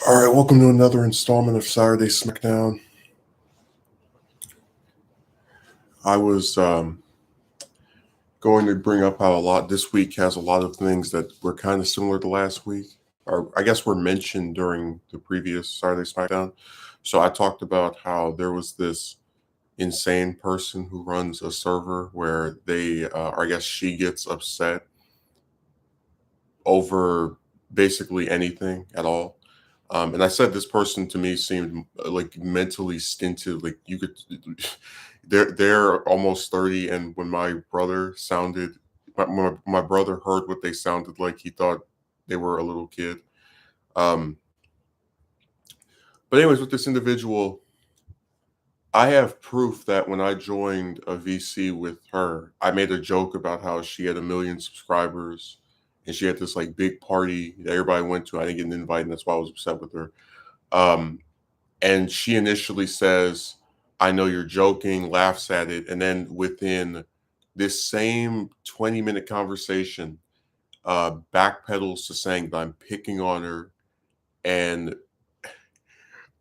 All right, welcome to another installment of Saturday Smackdown. I was going to bring up how a lot this week has a lot of things that were kind of similar to last week, or I guess were mentioned during the previous Saturday Smackdown. So I talked about how there was this insane person who runs a server where or I guess she gets upset over basically anything at all. And I said this person to me seemed like mentally stinted. Like you could, they're almost 30, and when my brother heard what they sounded like, he thought they were a little kid. Um, but anyways, with this individual, I have proof that when I joined a VC with her, I made a joke about how she had 1 million subscribers and she had this like big party that everybody went to. I didn't get an invite, and that's why I was upset with her. Um, and she initially says, "I know you're joking," laughs at it, and then within this same 20-minute conversation, backpedals to saying that I'm picking on her. And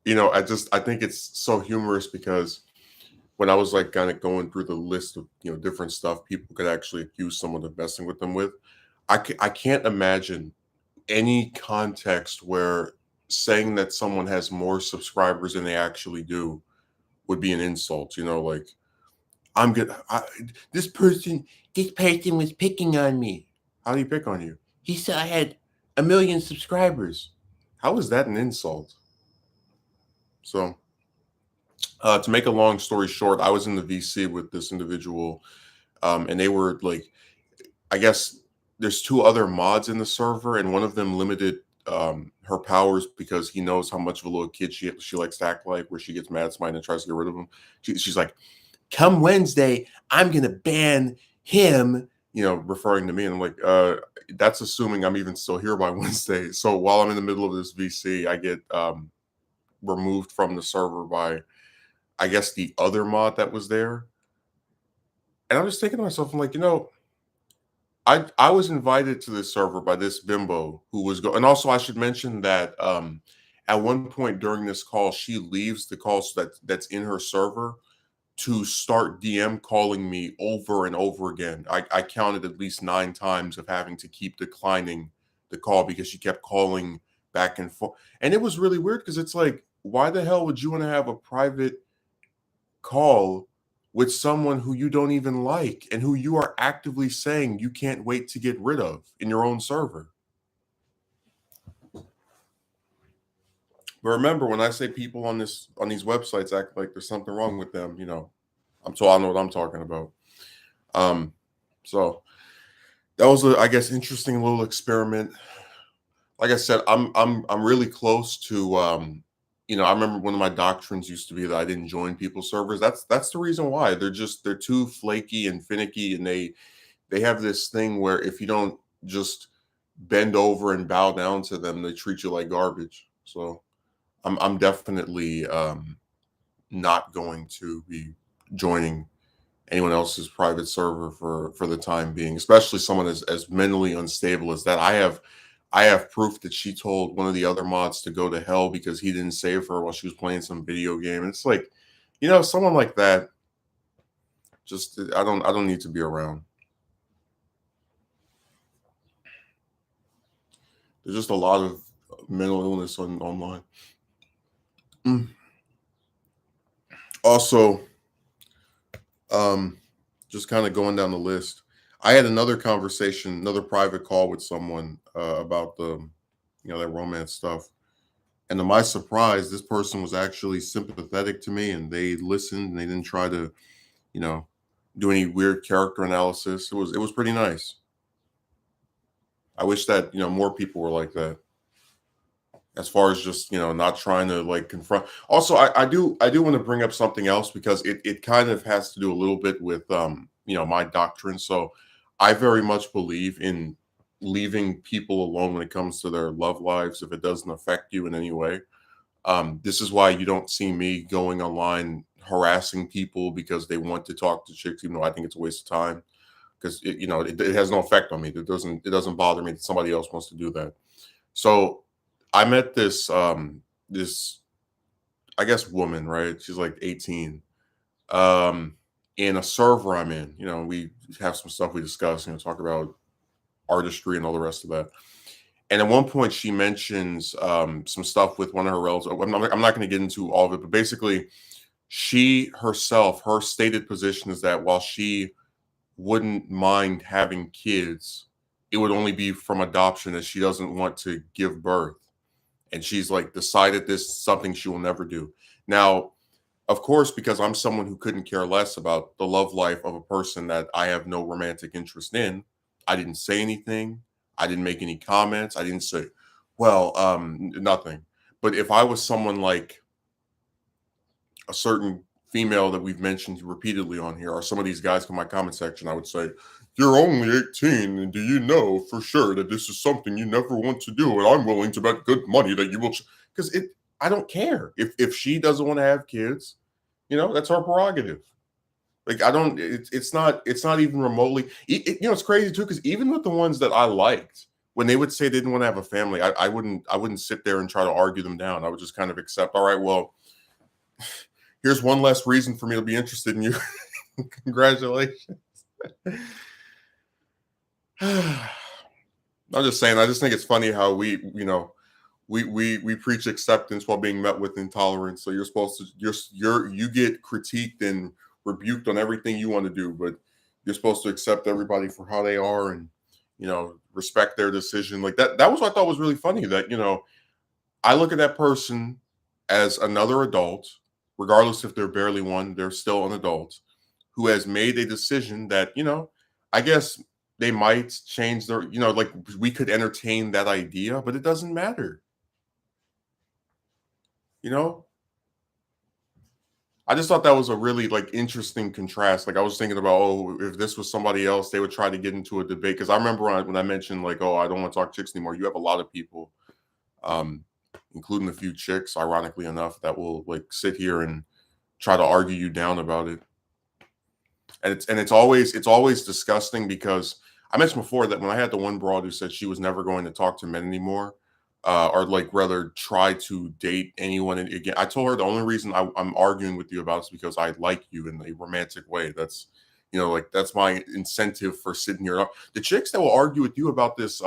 I think it's so humorous because when I was like kind of going through the list of different stuff people could actually accuse someone of messing with them with, I can't imagine any context where saying that someone has more subscribers than they actually do would be an insult. Like I'm good. This person was picking on me. How do you pick on you? He said I had 1 million subscribers. How is that an insult? So, to make a long story short, I was in the VC with this individual, and they were like, I guess there's two other mods in the server, and one of them limited her powers because he knows how much of a little kid she likes to act like, where she gets mad at somebody and tries to get rid of him. She's like, "Come Wednesday, I'm gonna ban him," referring to me. And I'm like, that's assuming I'm even still here by Wednesday. So while I'm in the middle of this VC, I get removed from the server by, I guess, the other mod that was there. And I'm just thinking to myself, I'm like, I was invited to this server by this bimbo who was and also I should mention that at one point during this call, she leaves the call so that's in her server to start DM calling me over and over again. I counted at least 9 times of having to keep declining the call because she kept calling back and forth. And it was really weird because it's like, why the hell would you want to have a private call with someone who you don't even like and who you are actively saying you can't wait to get rid of in your own server? But remember, when I say people on these websites act like there's something wrong with them, I know what I'm talking about. So that was I guess, interesting little experiment. Like I said, I'm really close to I remember one of my doctrines used to be that I didn't join people's servers. That's the reason why. They're too flaky and finicky, and they have this thing where if you don't just bend over and bow down to them, they treat you like garbage. So I'm definitely not going to be joining anyone else's private server for the time being, especially someone as mentally unstable as that. I have proof that she told one of the other mods to go to hell because he didn't save her while she was playing some video game. And it's like, someone like that, just I don't need to be around. There's just a lot of mental illness online. Also, just kind of going down the list, I had another conversation, another private call with someone about that romance stuff. And to my surprise, this person was actually sympathetic to me, and they listened and they didn't try to, do any weird character analysis. It was pretty nice. I wish that, more people were like that. As far as just, not trying to like confront. Also, I do want to bring up something else because it kind of has to do a little bit with my doctrine. So I very much believe in leaving people alone when it comes to their love lives if it doesn't affect you in any way. This is why you don't see me going online harassing people because they want to talk to chicks, even though I think it's a waste of time because it has no effect on me. It doesn't bother me that somebody else wants to do that. So I met this I guess woman, right? She's like 18. Um, in a server I'm in, we have some stuff we discuss, talk about artistry and all the rest of that. And at one point, she mentions some stuff with one of her relatives. I'm not going to get into all of it, but basically, she herself, her stated position is that while she wouldn't mind having kids, it would only be from adoption, as she doesn't want to give birth. And she's like decided this is something she will never do. Now, of course, because I'm someone who couldn't care less about the love life of a person that I have no romantic interest in, I didn't say anything. I didn't make any comments. I didn't say, well, nothing. But if I was someone like a certain female that we've mentioned repeatedly on here, or some of these guys in my comment section, I would say, you're only 18, and do you know for sure that this is something you never want to do? And I'm willing to bet good money that you will, because I don't care if she doesn't want to have kids. That's her prerogative. Like I don't. It's not even remotely. It's crazy too, because even with the ones that I liked, when they would say they didn't want to have a family, I wouldn't sit there and try to argue them down. I would just kind of accept. All right, well, here's one less reason for me to be interested in you. Congratulations. I'm just saying. I just think it's funny how we preach acceptance while being met with intolerance. So you're supposed to you get critiqued and rebuked on everything you want to do, but you're supposed to accept everybody for how they are and respect their decision. Like that was what I thought was really funny, that I look at that person as another adult, regardless if they're barely one, they're still an adult who has made a decision that, I guess they might change their, like we could entertain that idea, but it doesn't matter. You know, I just thought that was a really like interesting contrast. Like I was thinking about, oh, if this was somebody else, they would try to get into a debate. Because I remember when I mentioned like, oh, I don't want to talk chicks anymore. You have a lot of people, um, including a few chicks, ironically enough, that will like sit here and try to argue you down about it. And it's always disgusting, because I mentioned before that when I had the one broad who said she was never going to talk to men anymore, or like rather try to date anyone again. I told her the only reason I'm arguing with you about it is because I like you in a romantic way. That's like that's my incentive for sitting here. The chicks that will argue with you about this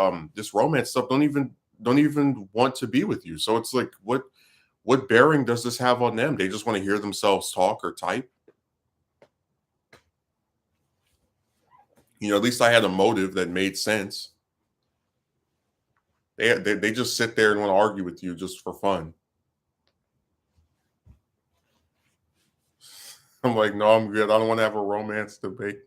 romance stuff don't even want to be with you. So it's like what bearing does this have on them? They just want to hear themselves talk or type. At least I had a motive that made sense. They just sit there and want to argue with you just for fun. I'm like, no, I'm good. I don't want to have a romance debate.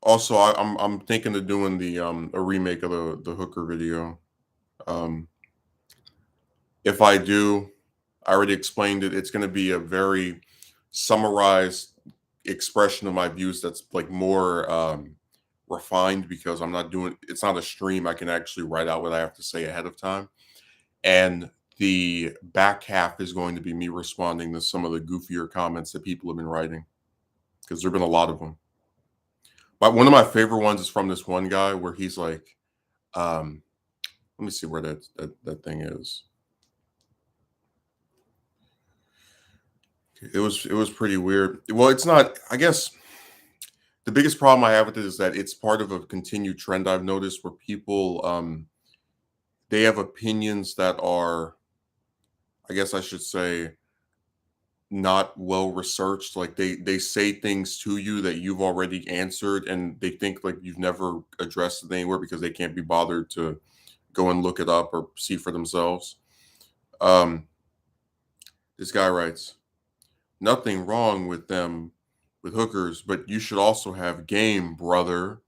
Also, I'm thinking of doing the a remake of the hooker video. Um, if I do, I already explained it. It's going to be a very summarized expression of my views that's like more refined, because it's not a stream. I can actually write out what I have to say ahead of time. And the back half is going to be me responding to some of the goofier comments that people have been writing, because there have been a lot of them. But one of my favorite ones is from this one guy where he's like, let me see where that thing is. It was pretty weird. Well, it's not. I guess the biggest problem I have with it is that it's part of a continued trend I've noticed, where people they have opinions that are, I guess I should say, not well researched. Like they say things to you that you've already answered, and they think like you've never addressed it anywhere because they can't be bothered to go and look it up or see for themselves. Um, this guy writes, nothing wrong with them with hookers, but you should also have game, brother.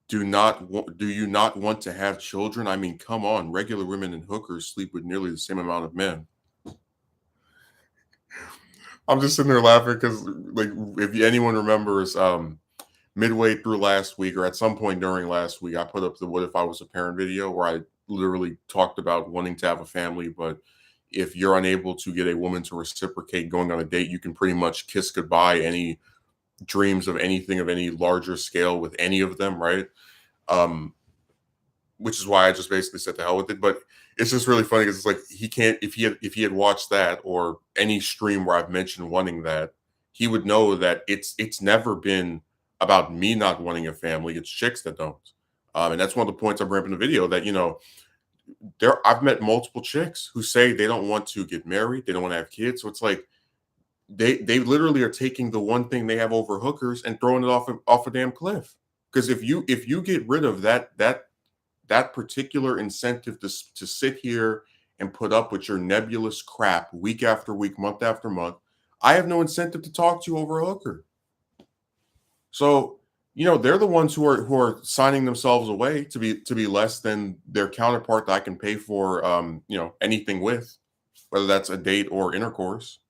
Do you not want to have children? I mean, come on, regular women and hookers sleep with nearly the same amount of men. I'm just sitting there laughing because, like, if anyone remembers, midway through last week or at some point during last week, I put up the "What if I was a parent" video where I literally talked about wanting to have a family, but if you're unable to get a woman to reciprocate going on a date, you can pretty much kiss goodbye any dreams of anything of any larger scale with any of them, right? Um, which is why I just basically said to hell with it. But it's just really funny because it's like he can't if he had watched that or any stream where I've mentioned wanting that, he would know that it's never been about me not wanting a family. It's chicks that don't. And that's one of the points I bring up in the video that I've met multiple chicks who say they don't want to get married, they don't want to have kids. So it's like they literally are taking the one thing they have over hookers and throwing it off a damn cliff. Because if you get rid of that particular incentive to sit here and put up with your nebulous crap week after week, month after month, I have no incentive to talk to you over a hooker. So, they're the ones who are signing themselves away to be less than their counterpart that I can pay for anything with, whether that's a date or intercourse.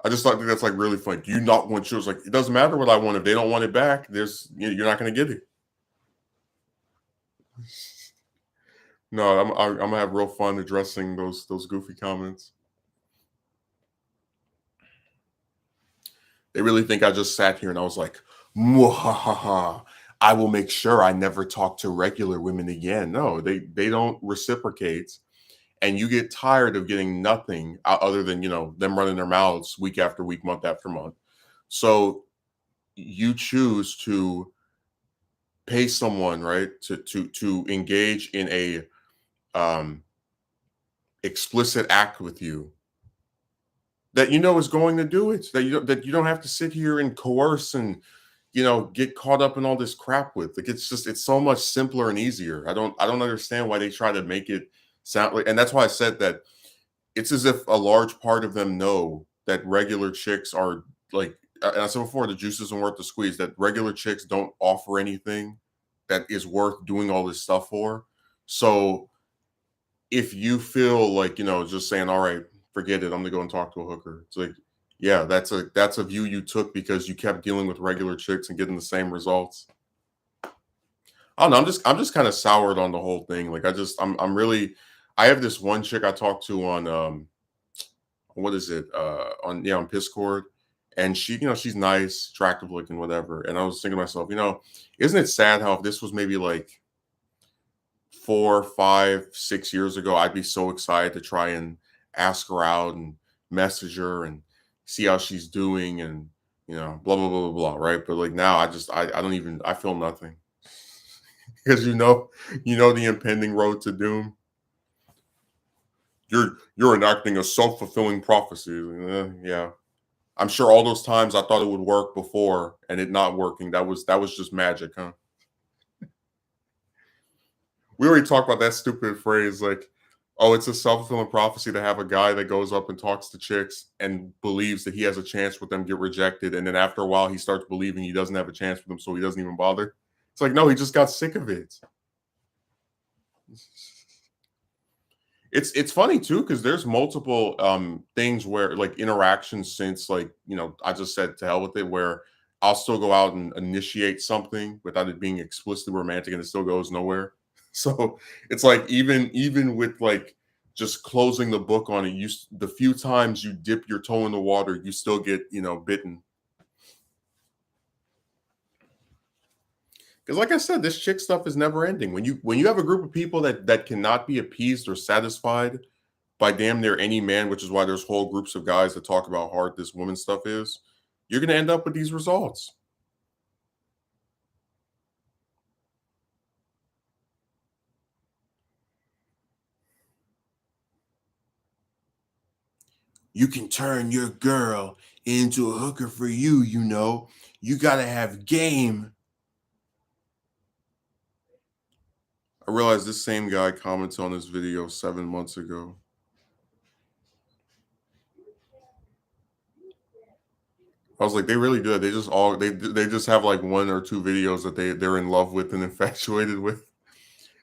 I just thought that's like really funny. Do you not want yours? Like, it doesn't matter what I want. If they don't want it back, you're not going to get it. No, I'm gonna have real fun addressing those goofy comments. They really think I just sat here and I was like, "Mwahaha, I will make sure I never talk to regular women again." No, they don't reciprocate, and you get tired of getting nothing other than them running their mouths week after week, month after month. So you choose to pay someone, right, to engage in a um, explicit act with you that is going to do it, that you don't have to sit here and coerce and get caught up in all this crap with. Like, it's so much simpler and easier. I don't understand why they try to make it sound like, and that's why I said that it's as if a large part of them know that regular chicks are like, and I said before, the juice isn't worth the squeeze, that regular chicks don't offer anything that is worth doing all this stuff for. So if you feel like just saying, all right, forget it, I'm gonna go and talk to a hooker, it's like, yeah, that's a view you took because you kept dealing with regular chicks and getting the same results. I don't know, I'm just kind of soured on the whole thing. Like, I'm really, I have this one chick I talked to on what is it, on Piscord, and she's nice, attractive looking, whatever, and I was thinking to myself, isn't it sad how if this was maybe like 4, 5, 6 years ago, I'd be so excited to try and ask her out and message her and see how she's doing and blah blah blah blah blah, right? But like now, I don't even, I feel nothing because the impending road to doom. You're enacting a self-fulfilling prophecy. Yeah, I'm sure all those times I thought it would work before and it not working, that was just magic, huh? We already talked about that stupid phrase, like, oh, it's a self-fulfilling prophecy to have a guy that goes up and talks to chicks and believes that he has a chance with them get rejected, and then after a while he starts believing he doesn't have a chance with them, so he doesn't even bother. It's like, no, he just got sick of it. It's funny too because there's multiple things where like interactions since like I just said to hell with it, where I'll still go out and initiate something without it being explicitly romantic and it still goes nowhere. So it's like even with like just closing the book on it, the few times you dip your toe in the water, you still get bitten. Because like I said, this chick stuff is never ending. When you have a group of people that cannot be appeased or satisfied by damn near any man, which is why there's whole groups of guys that talk about how hard this woman stuff is, you're going to end up with these results. You can turn your girl into a hooker for you, You got to have game. I realized this same guy commented on this video 7 months ago. I was like, they really do it. They just have like one or two videos that they're in love with and infatuated with,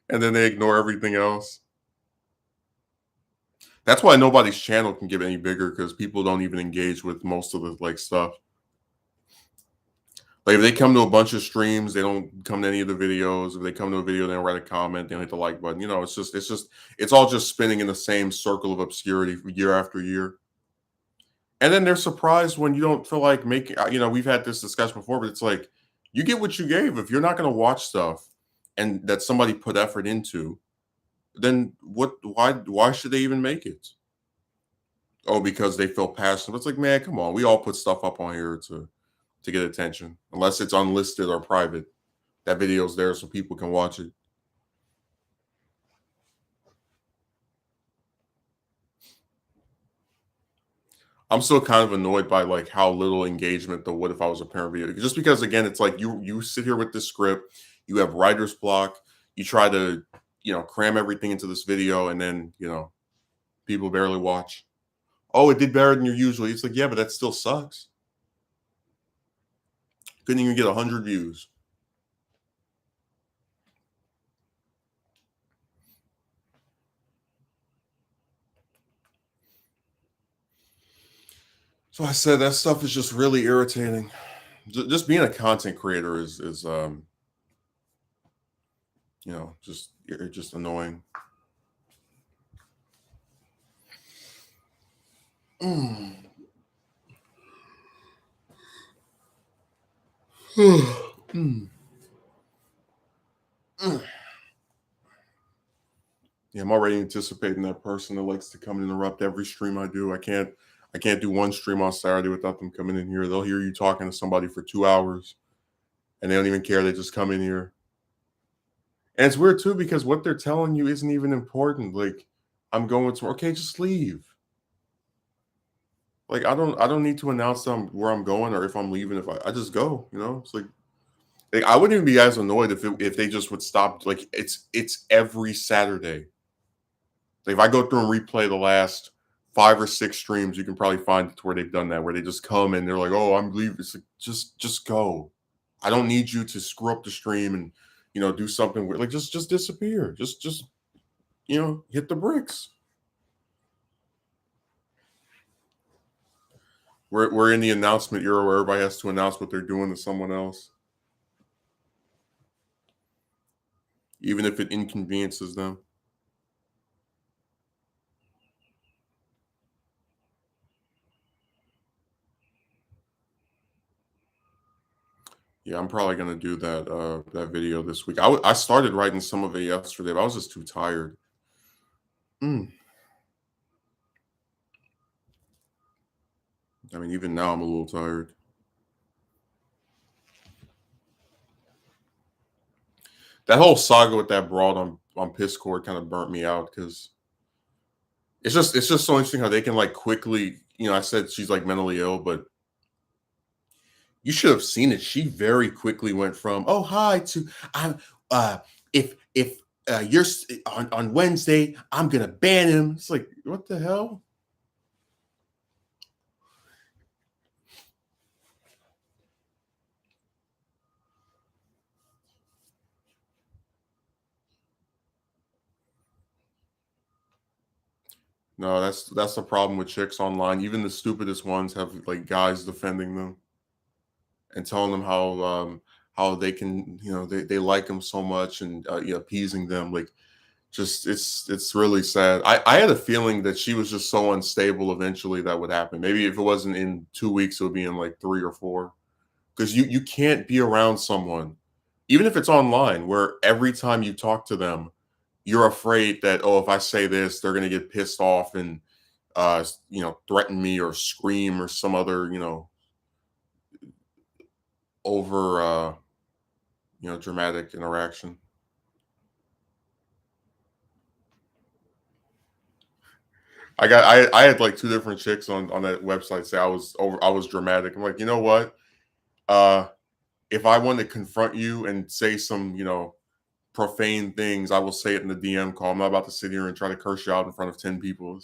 and then they ignore everything else. That's why nobody's channel can get any bigger because people don't even engage with most of the like stuff. Like if they come to a bunch of streams, they don't come to any of the videos. If they come to a video, they don't write a comment, they don't hit the like button. It's all just spinning in the same circle of obscurity year after year. And then they're surprised when you don't feel like making, we've had this discussion before, but it's like you get what you gave. If you're not going to watch stuff and that somebody put effort into, then why should they even make it? Oh, because they feel passionate. It's like, man, come on. We all put stuff up on here to get attention, unless it's unlisted or private. That video's there so people can watch it. I'm still kind of annoyed by like how little engagement the "What If I Was a Parent" video. Just because again, it's like you sit here with this script, you have writer's block, you try to cram everything into this video, and then people barely watch. Oh, it did better than you usually. It's like, yeah, but that still sucks. Couldn't even get 100 views. So I said that stuff is just really irritating. Just being a content creator is just annoying. Mm. Mm. Mm. Yeah, I'm already anticipating that person that likes to come and interrupt every stream I do. I can't do one stream on Saturday without them coming in here. They'll hear you talking to somebody for 2 hours and they don't even care. They just come in here. And it's weird too because what they're telling you isn't even important. Like, I'm going to okay, just leave. Like I don't need to announce where I'm going or if I'm leaving. If I just go, it's like I wouldn't even be as annoyed if they just would stop. Like it's every Saturday. Like if I go through and replay the last 5 or 6 streams, you can probably find it to where they've done that, where they just come and they're like, "Oh, I'm leaving." It's like just go. I don't need you to screw up the stream and do something weird. Like just disappear. Just hit the bricks. We're in the announcement era where everybody has to announce what they're doing to someone else, even if it inconveniences them. Yeah, I'm probably gonna do that video this week. I started writing some of it yesterday, but I was just too tired. Mm. I mean, even now I'm a little tired. That whole saga with that broad on Piscord kind of burnt me out because it's just so interesting how they can like quickly. I said she's like mentally ill, but you should have seen it. She very quickly went from "oh hi" to "I'm if you're on Wednesday, I'm gonna ban him." It's like what the hell? No, that's the problem with chicks online. Even the stupidest ones have like guys defending them and telling them how they can they like them so much and appeasing them. Like just it's really sad. I had a feeling that she was just so unstable eventually that would happen. Maybe if it wasn't in 2 weeks, it would be in like 3 or 4. Because you can't be around someone, even if it's online, where every time you talk to them, you're afraid that oh, if I say this, they're gonna get pissed off and threaten me or scream or some other over dramatic interaction. I had like 2 different chicks on that website say I was dramatic. I'm like, you know what? Uh, if I want to confront you and say some profane things, I will say it in the DM call. I'm not about to sit here and try to curse you out in front of 10 people.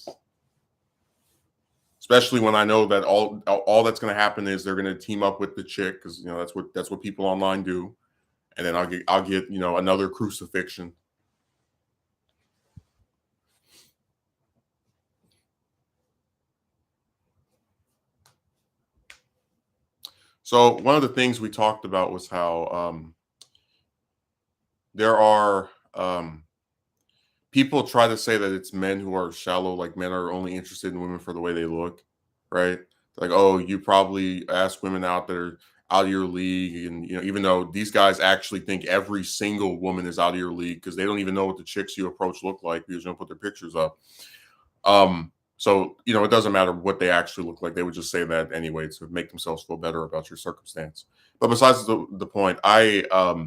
Especially when I know that all that's going to happen is they're going to team up with the chick because that's what people online do, and then I'll get another crucifixion. So one of the things we talked about was how there are people try to say that it's men who are shallow, like men are only interested in women for the way they look, right? Like, oh, you probably ask women out that are out of your league, and even though these guys actually think every single woman is out of your league because they don't even know what the chicks you approach look like because you don't put their pictures up. So it doesn't matter what they actually look like. They would just say that anyway to make themselves feel better about your circumstance. But besides the point, I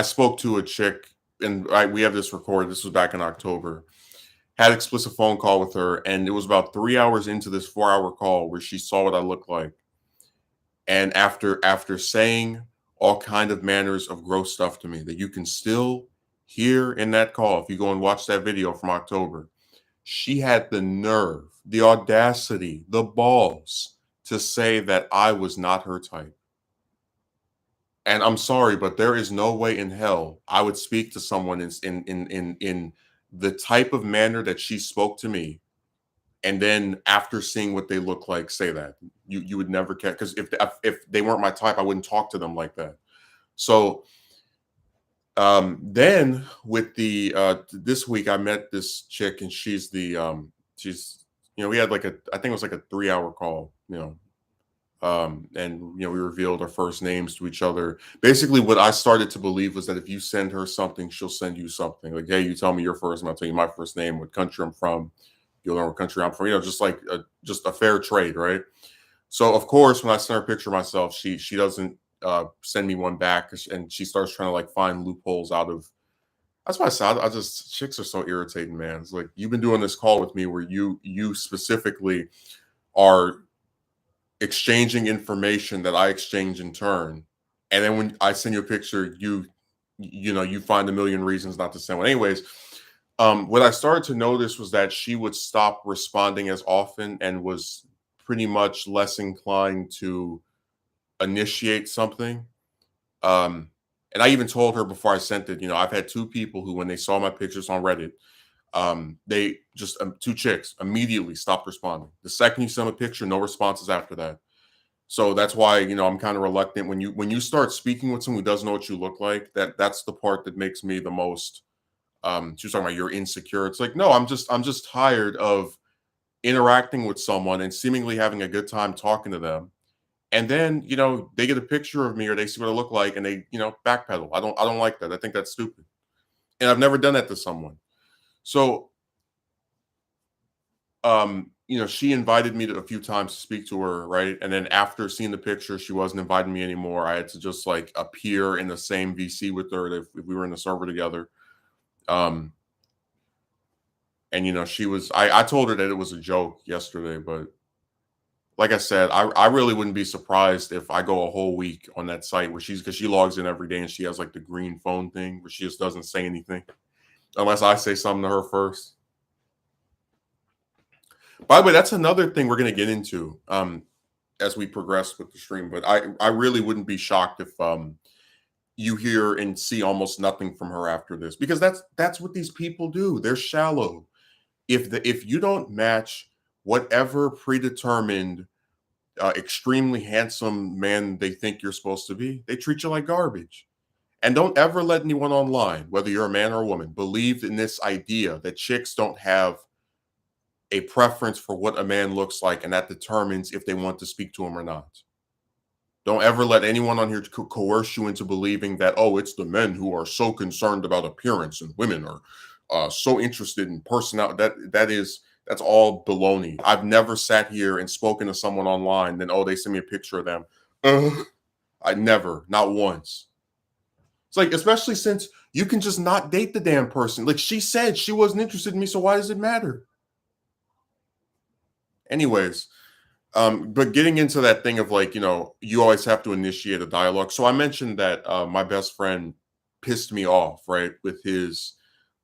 spoke to a chick, and we have this recorded. This was back in October. Had explicit phone call with her, and it was about 3 hours into this 4 hour call where she saw what I looked like. And after saying all kind of manners of gross stuff to me that you can still hear in that call, if you go and watch that video from October, she had the nerve, the audacity, the balls to say that I was not her type. And I'm sorry, but there is no way in hell I would speak to someone in the type of manner that she spoke to me, and then after seeing what they look like, say that. You would never catch, because if they weren't my type, I wouldn't talk to them like that. So then with the this week I met this chick, and she's we had I think it was like a 3 hour call, and we revealed our first names to each other. Basically, what I started to believe was that if you send her something, she'll send you something. Like, hey, you tell me your first name, I'll tell you my first name, what country I'm from. You'll know what country I'm from. Just like just a fair trade, right? So of course, when I send her a picture of myself, she doesn't send me one back, and she starts trying to like find loopholes out of. That's why I said chicks are so irritating, man. It's like, you've been doing this call with me where you specifically are exchanging information that I exchange in turn, and then when I send you a picture, you find a million reasons not to send one. Anyways, what I started to notice was that she would stop responding as often and was pretty much less inclined to initiate something. And I even told her before I sent it, I've had two people who, when they saw my pictures on Reddit, they just two chicks immediately stopped responding. The second you send a picture, no responses after that. So that's why I'm kind of reluctant when you start speaking with someone who doesn't know what you look like. That's the part that makes me the most. She was talking about you're insecure. It's like, no, I'm just tired of interacting with someone and seemingly having a good time talking to them, and then they get a picture of me or they see what I look like and they backpedal. I don't like that. I think that's stupid, and I've never done that to someone. So she invited me to a few times to speak to her, right? And then after seeing the picture, she wasn't inviting me anymore. I had to just like appear in the same VC with her if we were in the server together. And she was. I told her that it was a joke yesterday, but like I said, I really wouldn't be surprised if I go a whole week on that site because she logs in every day and she has like the green phone thing where she just doesn't say anything unless I say something to her first. By the way, that's another thing we're going to get into as we progress with the stream. But I really wouldn't be shocked if you hear and see almost nothing from her after this, because that's what these people do. They're shallow. If you don't match whatever predetermined extremely handsome man they think you're supposed to be, they treat you like garbage. And don't ever let anyone online, whether you're a man or a woman, believe in this idea that chicks don't have a preference for what a man looks like, and that determines if they want to speak to him or not. Don't ever let anyone on here coerce you into believing that, oh, it's the men who are so concerned about appearance and women are so interested in personality. That's all baloney. I've never sat here and spoken to someone online, then, oh, they send me a picture of them. I never, not once. It's like, especially since you can just not date the damn person. Like, she said she wasn't interested in me, so why does it matter? Anyways, but getting into that thing of like, you always have to initiate a dialogue. So I mentioned that my best friend pissed me off, right, with his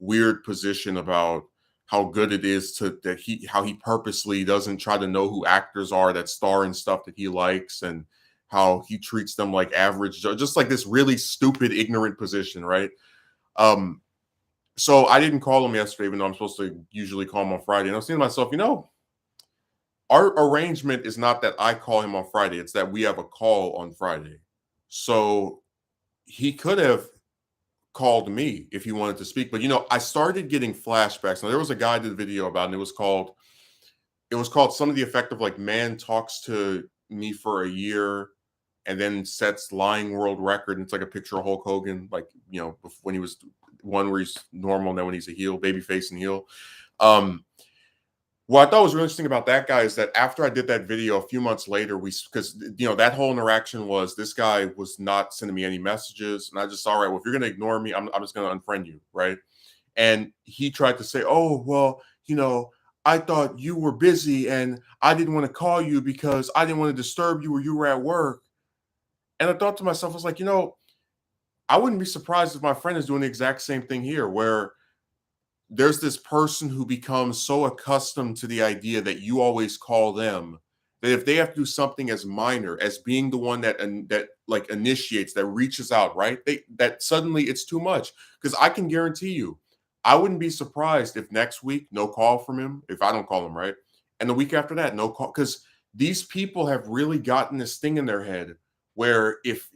weird position about how good it is how he purposely doesn't try to know who actors are that star in stuff that he likes, and how he treats them like average, just like this really stupid, ignorant position, right? So I didn't call him yesterday, even though I'm supposed to usually call him on Friday. And I was thinking to myself, our arrangement is not that I call him on Friday. It's that we have a call on Friday. So he could have called me if he wanted to speak. But, I started getting flashbacks. Now, there was a guy did a video about it, and it was called it was called some of the effect of like man talks to me for a year and then sets lying world record. And it's like a picture of Hulk Hogan, like when he was one where he's normal, and then when he's a heel, baby face and heel. What I thought was really interesting about that guy is that after I did that video, a few months later, because that whole interaction was this guy was not sending me any messages, and I just all right, well if you're gonna ignore me, I'm just gonna unfriend you, right? And he tried to say, oh well, I thought you were busy and I didn't want to call you because I didn't want to disturb you or you were at work. And I thought to myself, I was like, I wouldn't be surprised if my friend is doing the exact same thing here, where there's this person who becomes so accustomed to the idea that you always call them that if they have to do something as minor as being the one that like initiates, that reaches out, right? That suddenly it's too much. Because I can guarantee you, I wouldn't be surprised if next week no call from him, if I don't call him, right? And the week after that, no call. Because these people have really gotten this thing in their head where if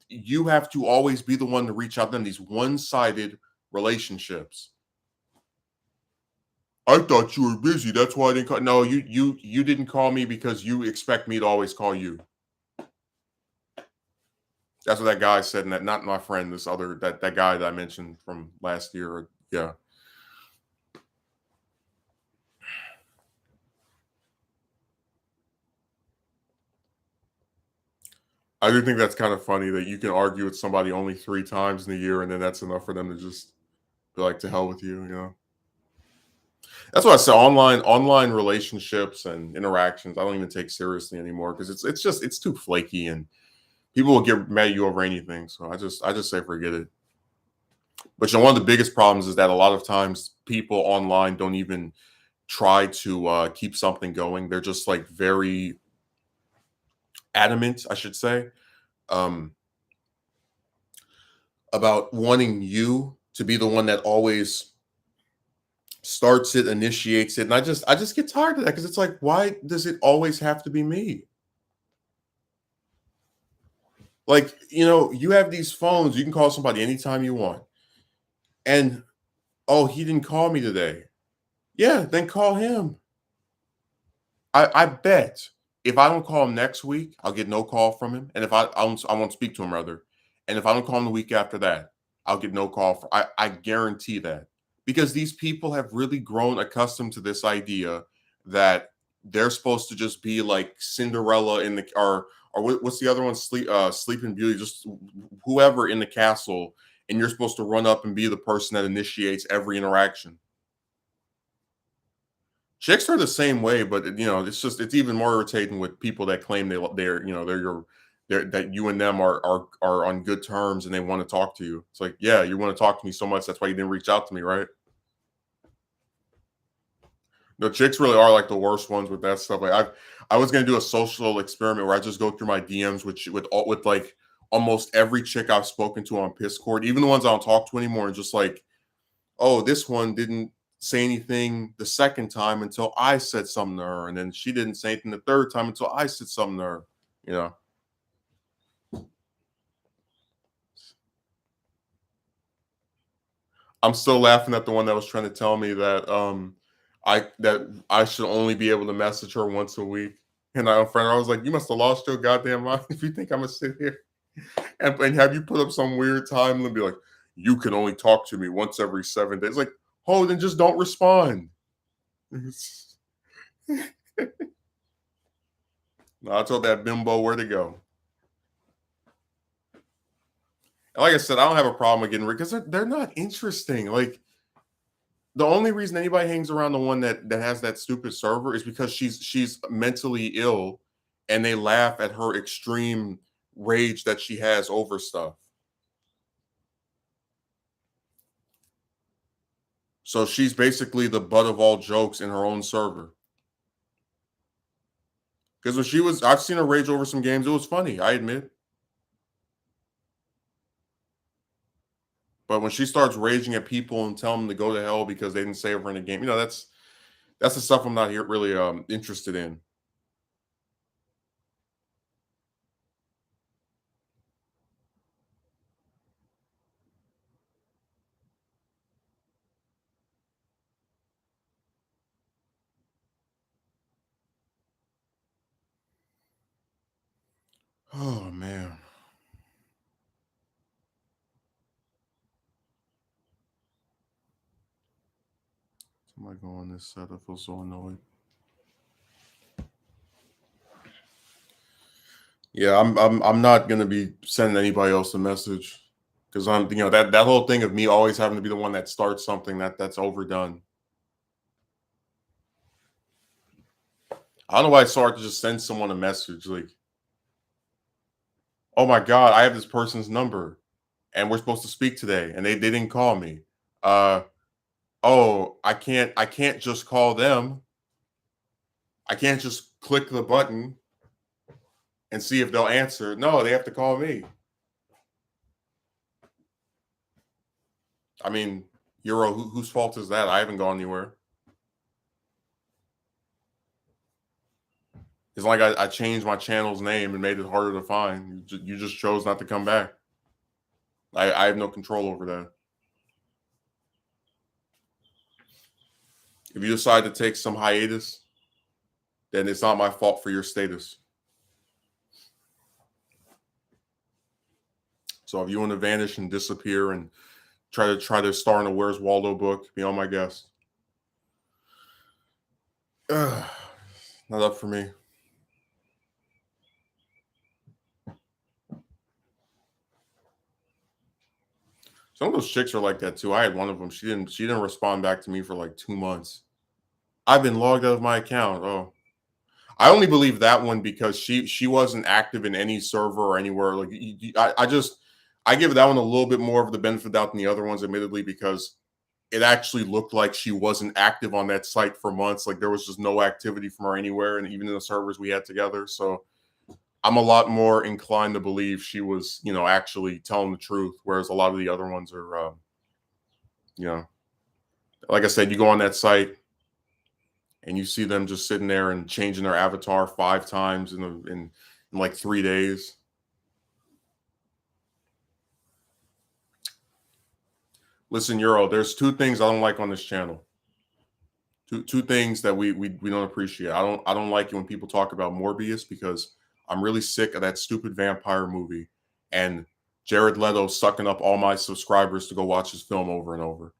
you have to always be the one to reach out to them, these one-sided relationships. I thought you were busy. That's why I didn't call. No, you didn't call me because you expect me to always call you. That's what that guy said, and that not my friend, this other that guy that I mentioned from last year. Yeah. I do think that's kind of funny that you can argue with somebody only 3 times in a year, and then that's enough for them to just be like, to hell with you. That's why I say online relationships and interactions, I don't even take seriously anymore because it's too flaky and people will get mad at you over anything. So I just say forget it. But one of the biggest problems is that a lot of times people online don't even try to keep something going. They're just like very adamant, I should say, um, about wanting you to be the one that always starts it, initiates it. And I just get tired of that because it's like, why does it always have to be me? Like, you have these phones, you can call somebody anytime you want. And oh, he didn't call me today. Yeah, then call him. I bet if I don't call him next week, I'll get no call from him. And if I won't speak to him rather. And if I don't call him the week after that, I'll get no call for I guarantee that. Because these people have really grown accustomed to this idea that they're supposed to just be like Cinderella in the or what's the other one? Sleeping Beauty, just whoever in the castle, and you're supposed to run up and be the person that initiates every interaction. Chicks are the same way, but it's even more irritating with people that claim they're that you and them are on good terms and they want to talk to you. It's like, yeah, you want to talk to me so much, that's why you didn't reach out to me, right? No, chicks really are like the worst ones with that stuff. Like I was gonna do a social experiment where I just go through my DMs with like almost every chick I've spoken to on Discord, even the ones I don't talk to anymore, and just like, oh, this one didn't say anything the second time until I said something to her, and then she didn't say anything the third time until I said something to her. You know, I'm still laughing at the one that was trying to tell me that I should only be able to message her once a week. And I friend, I was like, you must have lost your goddamn mind if you think I'm gonna sit here and have you put up some weird time and be like, you can only talk to me once every 7 days. Like, oh, then just don't respond. No, I told that bimbo where to go. And like I said, I don't have a problem with getting rid because they're not interesting. Like the only reason anybody hangs around the one that has that stupid server is because she's mentally ill, and they laugh at her extreme rage that she has over stuff. So she's basically the butt of all jokes in her own server. Because I've seen her rage over some games. It was funny, I admit. But when she starts raging at people and telling them to go to hell because they didn't save her in a game, that's the stuff I'm not here really interested in. Oh man. Somebody go on this set. I feel so annoyed. Yeah, I'm not gonna be sending anybody else a message because I'm that whole thing of me always having to be the one that starts something that's overdone. I don't know why it's so hard to just send someone a message like, oh my god, I have this person's number and we're supposed to speak today and they didn't call me. Uh oh, I can't just call them. I can't just click the button and see if they'll answer. No, they have to call me. I mean, Euro, whose fault is that? I haven't gone anywhere. It's like I changed my channel's name and made it harder to find. You just chose not to come back. I have no control over that. If you decide to take some hiatus, then it's not my fault for your status. So if you want to vanish and disappear and try to star in a Where's Waldo book, be on my guest. Ugh, not up for me. Some of those chicks are like that too. I had one of them. She didn't respond back to me for like 2 months. I've been logged out of my account. Oh, I only believe that one because she wasn't active in any server or anywhere. Like I give that one a little bit more of the benefit of the doubt than the other ones, admittedly, because it actually looked like she wasn't active on that site for months. Like there was just no activity from her anywhere, and even in the servers we had together. So I'm a lot more inclined to believe she was, actually telling the truth, whereas a lot of the other ones are, you know, like I said, you go on that site and you see them just sitting there and changing their avatar 5 times in like 3 days. Listen, Euro, there's two things I don't like on this channel. Two things that we don't appreciate. I don't like it when people talk about Morbius because I'm really sick of that stupid vampire movie and Jared Leto sucking up all my subscribers to go watch his film over and over.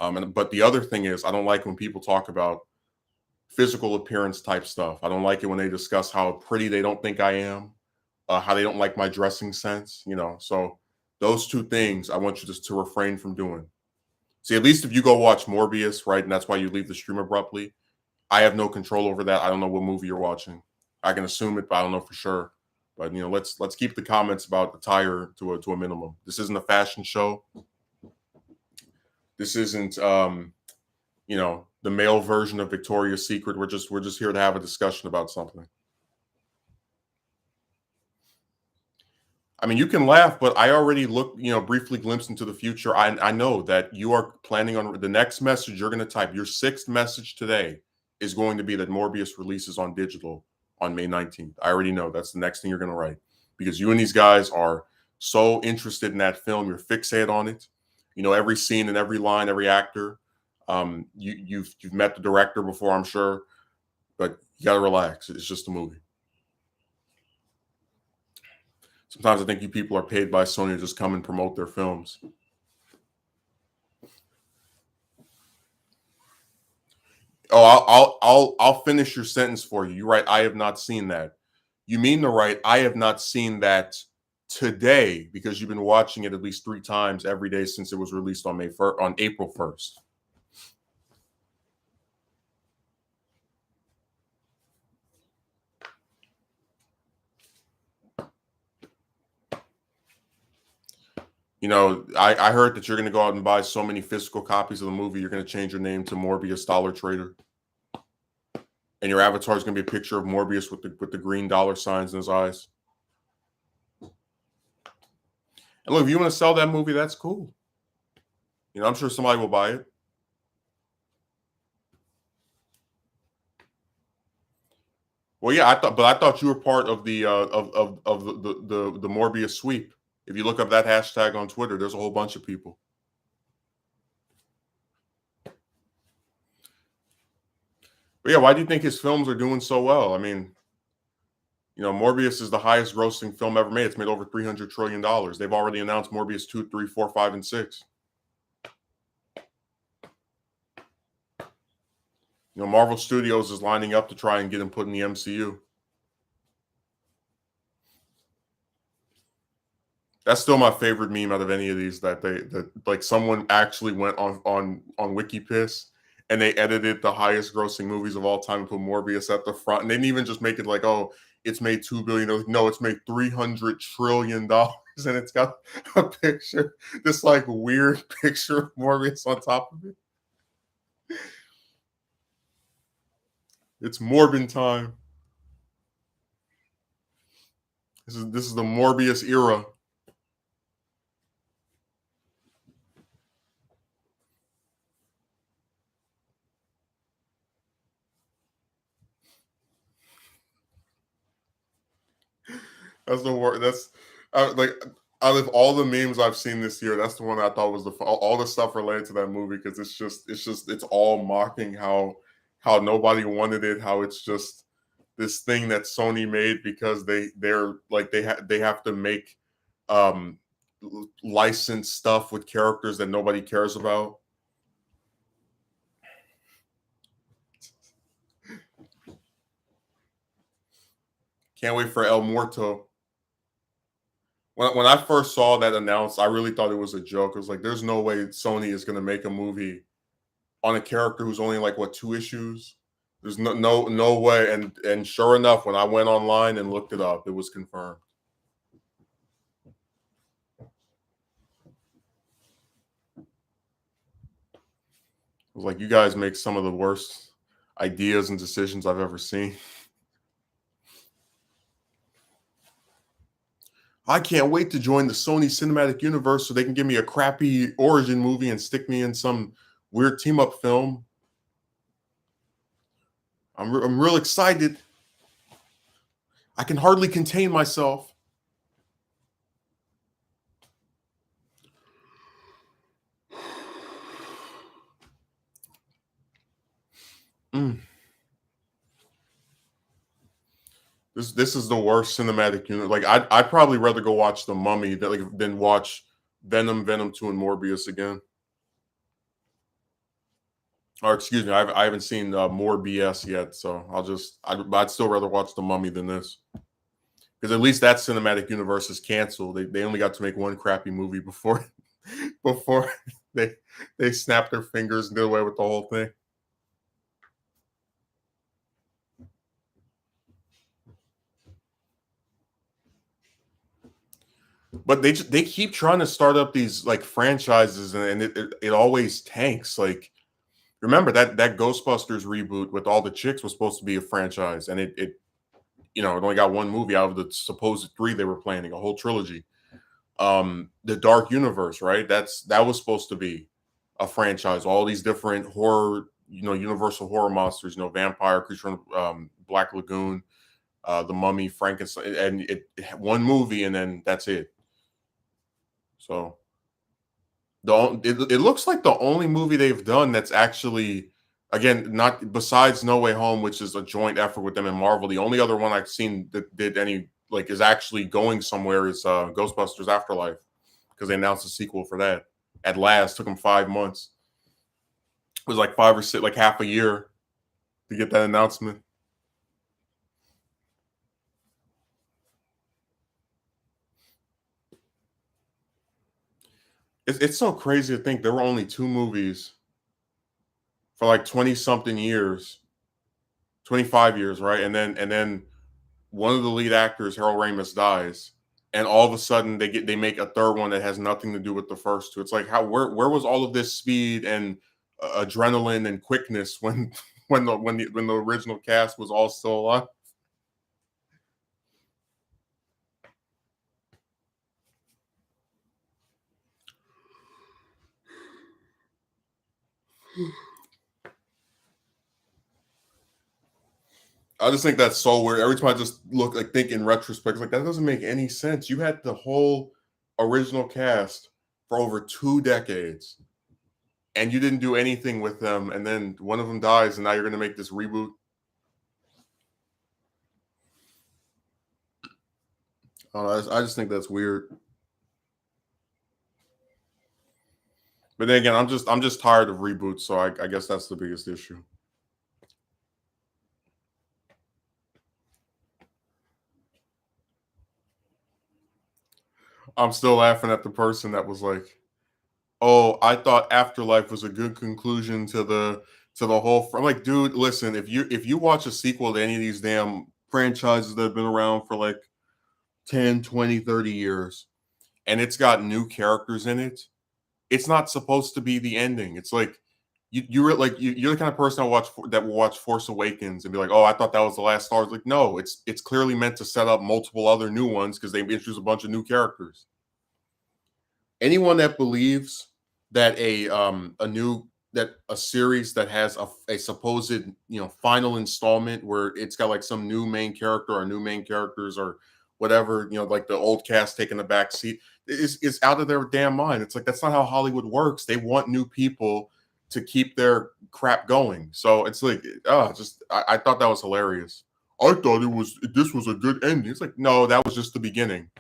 But the other thing is I don't like when people talk about physical appearance type stuff. I don't like it when they discuss how pretty they don't think I am, how they don't like my dressing sense. So those two things I want you just to refrain from doing. See, at least if you go watch Morbius, right, and that's why you leave the stream abruptly, I have no control over that. I don't know what movie you're watching. I can assume it, but I don't know for sure. But let's keep the comments about the tire to a minimum. This isn't a fashion show. This isn't the male version of Victoria's Secret. We're just here to have a discussion about something. I mean, you can laugh, but I already looked, briefly glimpsed into the future. I know that you are planning on the next message you're going to type. Your sixth message today is going to be that Morbius releases on digital on May 19th. I already know that's the next thing you're going to write because you and these guys are so interested in that film. You're fixated on it. Every scene and every line, every actor. You've met the director before, I'm sure, but you got to relax. It's just a movie. Sometimes I think you people are paid by Sony to just come and promote their films. Oh, I'll finish your sentence for you. You write, I have not seen that. You mean to write, I have not seen that today because you've been watching it at least 3 times every day since it was released on April 1st. I heard that you're going to go out and buy so many physical copies of the movie, you're going to change your name to Morbius Dollar Trader. And your avatar is going to be a picture of Morbius with the green dollar signs in his eyes. And look, if you want to sell that movie, that's cool. I'm sure somebody will buy it. Well, yeah, I thought you were part of the of the Morbius sweep. If you look up that hashtag on Twitter, there's a whole bunch of people. But yeah, why do you think his films are doing so well? I mean, Morbius is the highest grossing film ever made. It's made over $300 trillion. They've already announced Morbius 2, 3, 4, 5, and 6. Marvel Studios is lining up to try and get him put in the MCU. That's still my favorite meme out of any of these. That like someone actually went on WikiPiss and they edited the highest grossing movies of all time and put Morbius at the front, and they didn't even just make it like, oh, it's made $2 billion. No, it's made $300 trillion, and it's got a picture, this like weird picture of Morbius on top of it. It's Morbin time. This is the Morbius era. That's the word. That's like out of all the memes I've seen this year, that's the one I thought was all the stuff related to that movie, because it's all mocking how nobody wanted it, how it's just this thing that Sony made because they're like they have to make um licensed stuff with characters that nobody cares about. Can't wait for El Muerto. When I first saw that announced, I really thought it was a joke. It was like, there's no way Sony is going to make a movie on a character who's only like what, 2 issues. There's no way. And sure enough, when I went online and looked it up, it was confirmed. It was like, you guys make some of the worst ideas and decisions I've ever seen. I can't wait to join the Sony Cinematic Universe so they can give me a crappy origin movie and stick me in some weird team up film. I'm real excited. I can hardly contain myself. Mm. This is the worst cinematic unit. Like I'd probably rather go watch The Mummy than watch Venom 2, and Morbius again. Or excuse me, I haven't seen more BS yet, so I'd still rather watch The Mummy than this, because at least that cinematic universe is canceled. They only got to make one crappy movie before before they snapped their fingers and did away with the whole thing. But they keep trying to start up these like franchises, and it always tanks. Like, remember that Ghostbusters reboot with all the chicks was supposed to be a franchise, and it only got one movie out of the supposed 3 they were planning, a whole trilogy. The Dark Universe, right? That was supposed to be a franchise. All these different horror, universal horror monsters, vampire, creature, Black Lagoon, the Mummy, Frankenstein, and it one movie, and then that's it. So it looks like the only movie they've done that's actually, again, not besides No Way Home, which is a joint effort with them and Marvel. The only other one I've seen that did any like is actually going somewhere is Ghostbusters Afterlife, because they announced a sequel for that. At last, took them 5 months. It was like 5 or 6, like half a year to get that announcement. It's so crazy to think there were only 2 movies for like 20 something years, 25 years, right? And then one of the lead actors, Harold Ramis, dies, and all of a sudden they make a third one that has nothing to do with the first two. It's like, where was all of this speed and adrenaline and quickness when when the original cast was all still alive? I just think that's so weird. Every time I just think in retrospect, like, that doesn't make any sense. You had the whole original cast for over 2 decades, and you didn't do anything with them, and then one of them dies, and now you're going to make this reboot. I just think that's weird. But then again, I'm just tired of reboots, so I guess that's the biggest issue. I'm still laughing at the person that was like, "Oh, I thought Afterlife was a good conclusion to the whole." I'm like, dude, listen, if you watch a sequel to any of these damn franchises that have been around for like 10, 20, 30 years, and it's got new characters in it, it's not supposed to be the ending. It's like you're the kind of person that will watch Force Awakens and be like, "Oh, I thought that was the last Star Wars." Like, no, it's clearly meant to set up multiple other new ones because they introduced a bunch of new characters. Anyone that believes that a series that has a supposed final installment where it's got like some new main character or new main characters or whatever, like the old cast taking the back seat, is out of their damn mind. It's like that's not how Hollywood works. They want new people to keep their crap going. So it's like, I thought that was hilarious. I thought this was a good ending. It's like, no, that was just the beginning.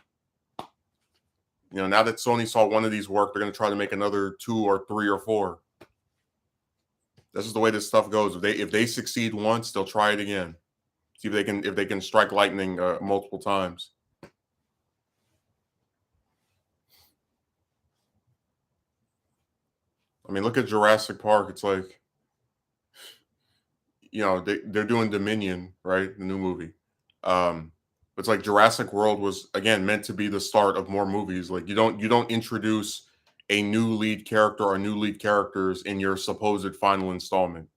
Now that Sony saw one of these work, they're going to try to make another 2 or 3 or 4. This is the way this stuff goes. If they succeed once, they'll try it again. See if they can strike lightning multiple times. I mean, look at Jurassic Park. It's like, they're doing Dominion, right? The new movie. It's like Jurassic World was again meant to be the start of more movies. Like you don't introduce a new lead character or new lead characters in your supposed final installment.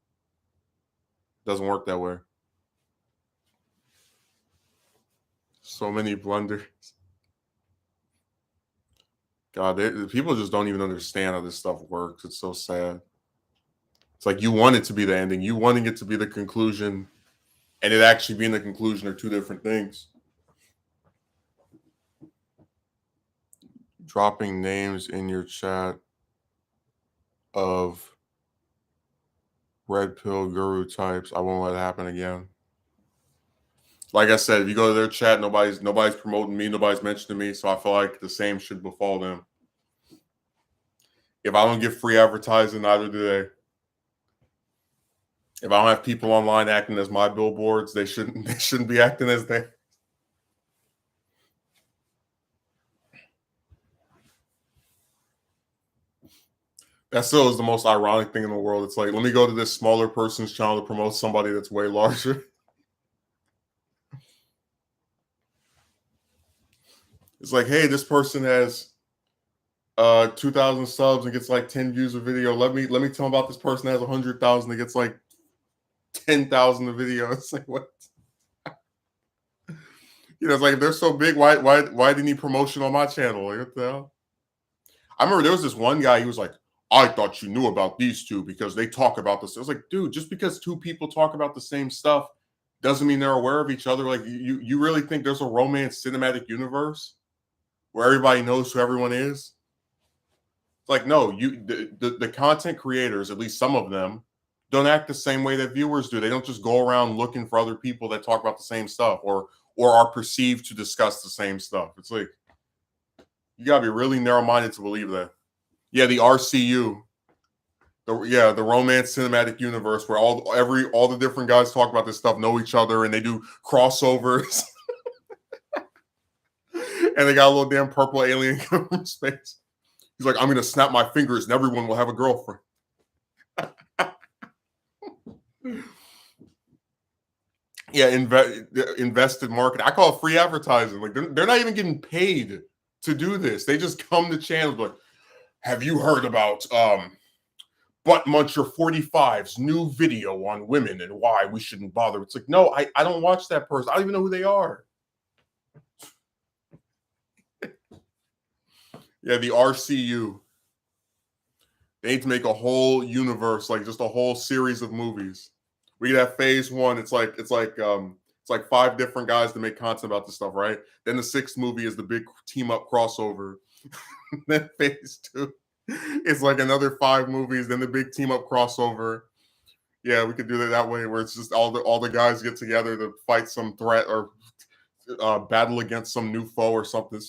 Doesn't work that way. So many blunders. God, people just don't even understand how this stuff works. It's so sad. It's like you want it to be the ending, you wanting it to be the conclusion, and it actually being the conclusion are two different things. Dropping names in your chat of red pill guru types. I won't let it happen again. Like I said, if you go to their chat, nobody's promoting me, nobody's mentioning me, so I feel like the same should befall them. If I don't get free advertising, neither do they. If I don't have people online acting as my billboards, they shouldn't be acting as they. That still is the most ironic thing in the world. It's like, let me go to this smaller person's channel to promote somebody that's way larger. It's like, hey, this person has 2,000 subs and gets like 10 views a video. Let me tell them about this person that has 100,000 and gets like 10,000 a video. It's like, what? It's like if they're so big, why do you need promotion on my channel? Like, what the hell? I remember there was this one guy, he was like, I thought you knew about these two because they talk about this. I was like, dude, just because two people talk about the same stuff doesn't mean they're aware of each other. Like, you really think there's a romance cinematic universe where everybody knows who everyone is? It's like, no, the content creators, at least some of them, don't act the same way that viewers do. They don't just go around looking for other people that talk about the same stuff or are perceived to discuss the same stuff. It's like, you gotta be really narrow-minded to believe that. Yeah, the RCU. The romance cinematic universe where all the different guys talk about this stuff, know each other, and they do crossovers. And they got a little damn purple alien from space. He's like, I'm gonna snap my fingers and everyone will have a girlfriend. Yeah, invested marketing. I call it free advertising. Like they're not even getting paid to do this. They just come to channels like, have you heard about Butt Muncher 45's new video on women and why we shouldn't bother? It's like, no, I don't watch that person. I don't even know who they are. Yeah, the RCU. They need to make a whole universe, like just a whole series of movies. We could have phase one. It's like 5 different guys to make content about this stuff, right? Then the 6th movie is the big team up crossover. Then phase 2 is like another 5 movies. Then the big team up crossover. Yeah, we could do it that way, where it's just all the guys get together to fight some threat or battle against some new foe or something.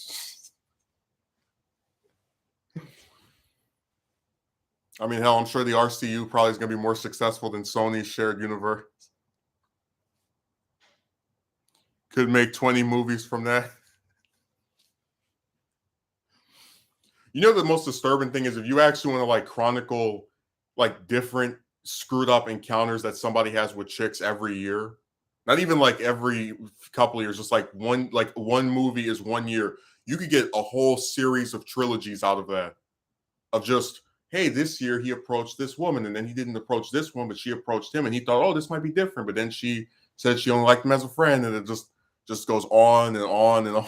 I mean, hell, I'm sure the RCU probably is going to be more successful than Sony's shared universe. Could make 20 movies from that. You know, the most disturbing thing is if you actually want to like chronicle like different screwed up encounters that somebody has with chicks every year, not even like every couple of years, just like one movie is 1 year. You could get a whole series of trilogies out of that. Of just, hey, this year he approached this woman, and then he didn't approach this one, but she approached him, and he thought, oh, this might be different. But then she said she only liked him as a friend, and it just goes on and on and on.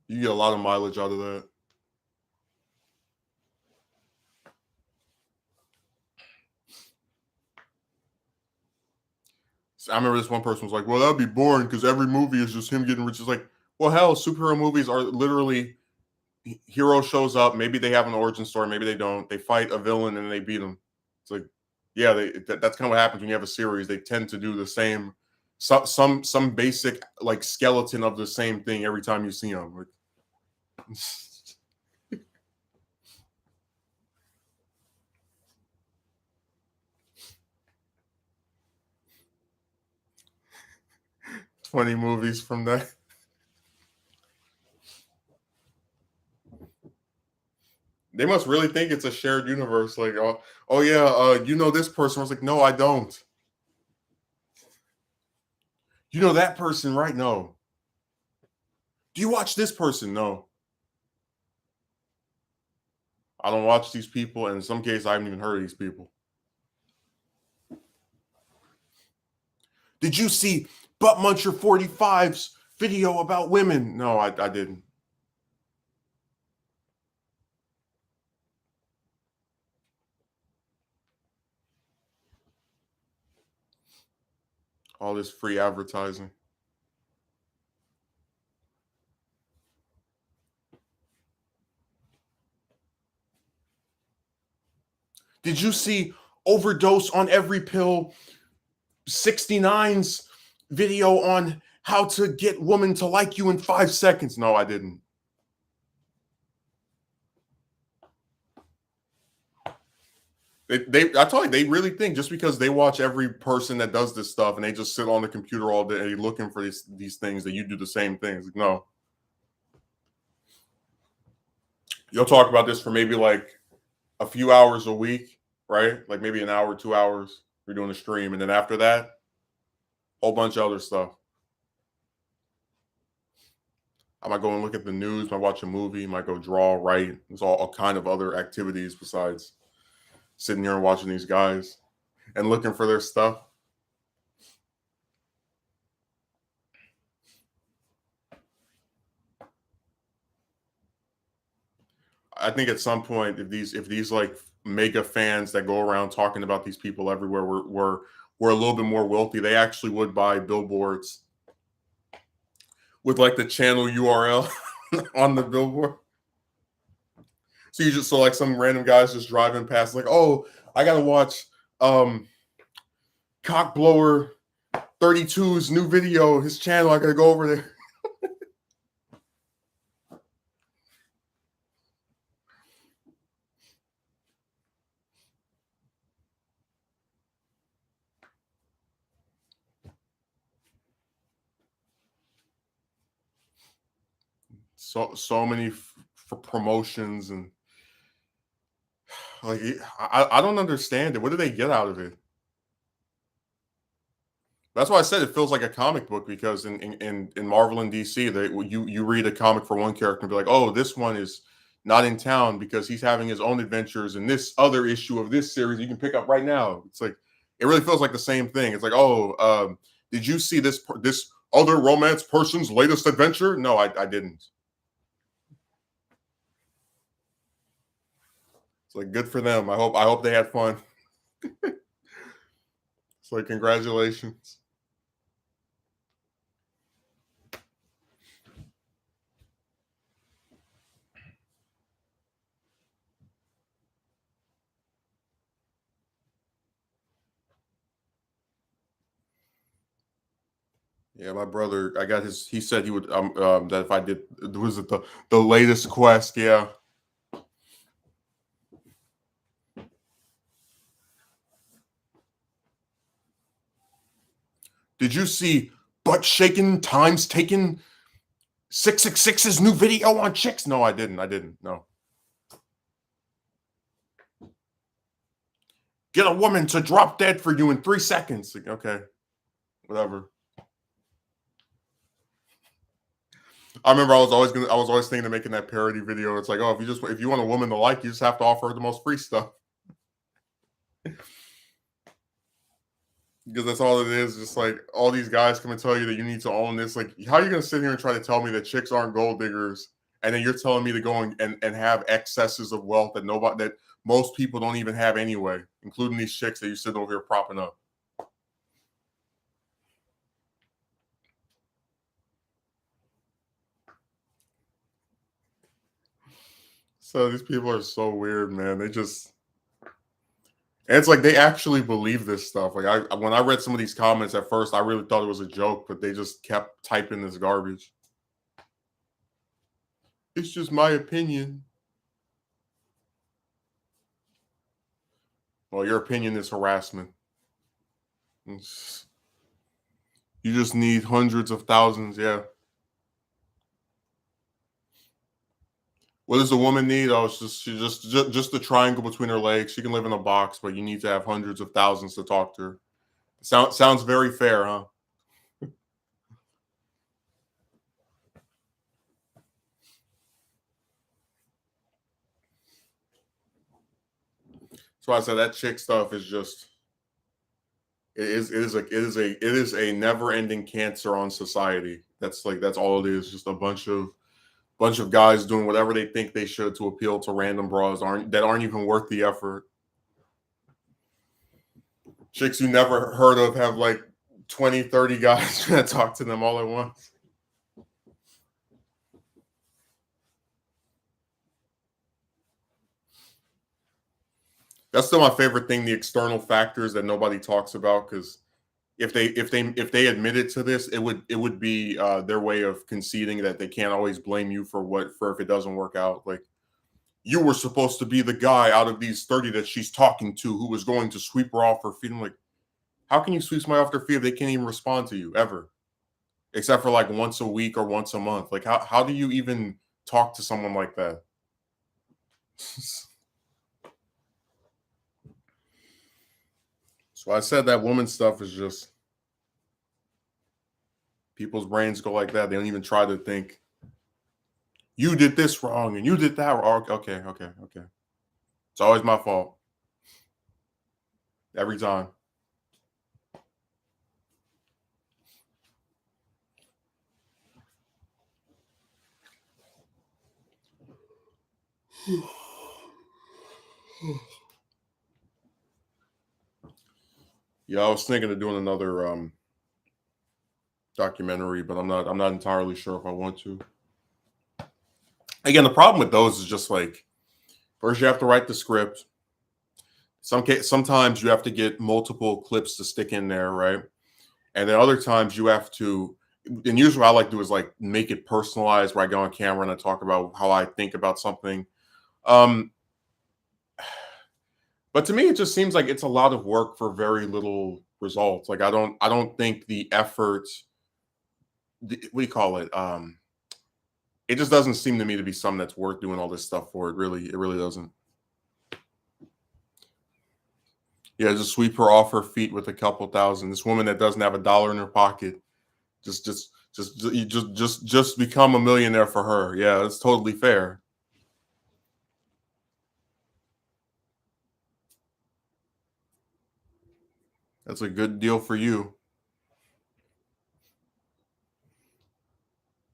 You get a lot of mileage out of that. I remember this one person was like, well, that'd be boring because every movie is just him getting rich. It's like, well, hell, superhero movies are literally hero shows up. Maybe they have an origin story. Maybe they don't. They fight a villain and they beat him. It's like, yeah, that's kind of what happens when you have a series. They tend to do the same, some basic like skeleton of the same thing every time you see them. Like, 20 movies from that. They must really think it's a shared universe. Like, oh yeah, you know this person. I was like, no, I don't. You know that person, right? No. Do you watch this person? No. I don't watch these people, and in some cases, I haven't even heard of these people. Did you see Butt Muncher 45's video about women? No, I didn't. All this free advertising. Did you see Overdose on Every Pill 69's video on how to get women to like you in 5 seconds? No, I didn't. I told you, they really think just because they watch every person that does this stuff and they just sit on the computer all day looking for these things that you do the same things. No, you'll talk about this for maybe like a few hours a week, right? Like maybe an hour, 2 hours. We're doing a stream, and then after that, whole bunch of other stuff. I might go and look at the news. Might watch a movie. Might go draw, write. There's all kind of other activities besides sitting here and watching these guys and looking for their stuff. I think at some point, if these like mega fans that go around talking about these people everywhere were a little bit more wealthy, they actually would buy billboards with like the channel URL on the billboard. So you just so like some random guys just driving past, like, oh, I gotta watch Cockblower 32's new video, his channel. I gotta go over there. So many for promotions and like I don't understand it. What do they get out of it? That's why I said it feels like a comic book because in Marvel and DC, you read a comic for one character and be like, oh, this one is not in town because he's having his own adventures in this other issue of this series you can pick up right now. It's like it really feels like the same thing. It's like, oh, did you see this other romance person's latest adventure? No, I didn't. It's like good for them. I hope they had fun. It's like congratulations. Yeah, my brother, I got his. He said he would that if I did, was it the latest quest? Yeah. Did you see butt shaking times taken 666's new video on chicks? No, I didn't. I didn't. No. Get a woman to drop dead for you in 3 seconds. Like, okay, whatever. I remember I was always thinking of making that parody video. It's like, oh, if you want a woman to like you, just have to offer her the most free stuff. Because that's all it is. Just like all these guys come and tell you that you need to own this. Like, how are you gonna sit here and try to tell me that chicks aren't gold diggers, and then you're telling me to go and have excesses of wealth that most people don't even have anyway, including these chicks that you sit over here propping up. So these people are so weird, man. And it's like they actually believe this stuff. Like when I read some of these comments at first, I really thought it was a joke, but they just kept typing this garbage. It's just my opinion. Well, your opinion is harassment. You just need hundreds of thousands, yeah. What does a woman need? Oh, just the triangle between her legs. She can live in a box, but you need to have hundreds of thousands to talk to her. Sounds very fair, huh? So I said that chick stuff is just it is a never ending cancer on society. That's all it is. Just a bunch of guys doing whatever they think they should to appeal to random bras that aren't even worth the effort. Chicks you never heard of have like 20, 30 guys trying to talk to them all at once. That's still my favorite thing, the external factors that nobody talks about, because if they admitted to this, it would be their way of conceding that they can't always blame you for if it doesn't work out. Like, you were supposed to be the guy out of these 30 that she's talking to who was going to sweep her off her feet. I'm like, how can you sweep somebody off their feet if they can't even respond to you ever? Except for like once a week or once a month. Like, how do you even talk to someone like that? So I said that woman stuff is just people's brains go like that. They don't even try to think, you did this wrong and you did that wrong. Okay, okay, okay. It's always my fault. Every time. Yeah, I was thinking of doing another documentary, but I'm not entirely sure if I want to. Again, the problem with those is just like, first you have to write the script. Sometimes you have to get multiple clips to stick in there, right? And then other times you have to, and usually what I like to do is like make it personalized, where I go on camera and I talk about how I think about something. Um, but to me, it just seems like it's a lot of work for very little results. Like I don't think the effort, what do you call it? It just doesn't seem to me to be something that's worth doing all this stuff for. It really doesn't. Yeah, just sweep her off her feet with a couple thousand. This woman that doesn't have a dollar in her pocket, just become a millionaire for her. Yeah, that's totally fair. That's a good deal for you.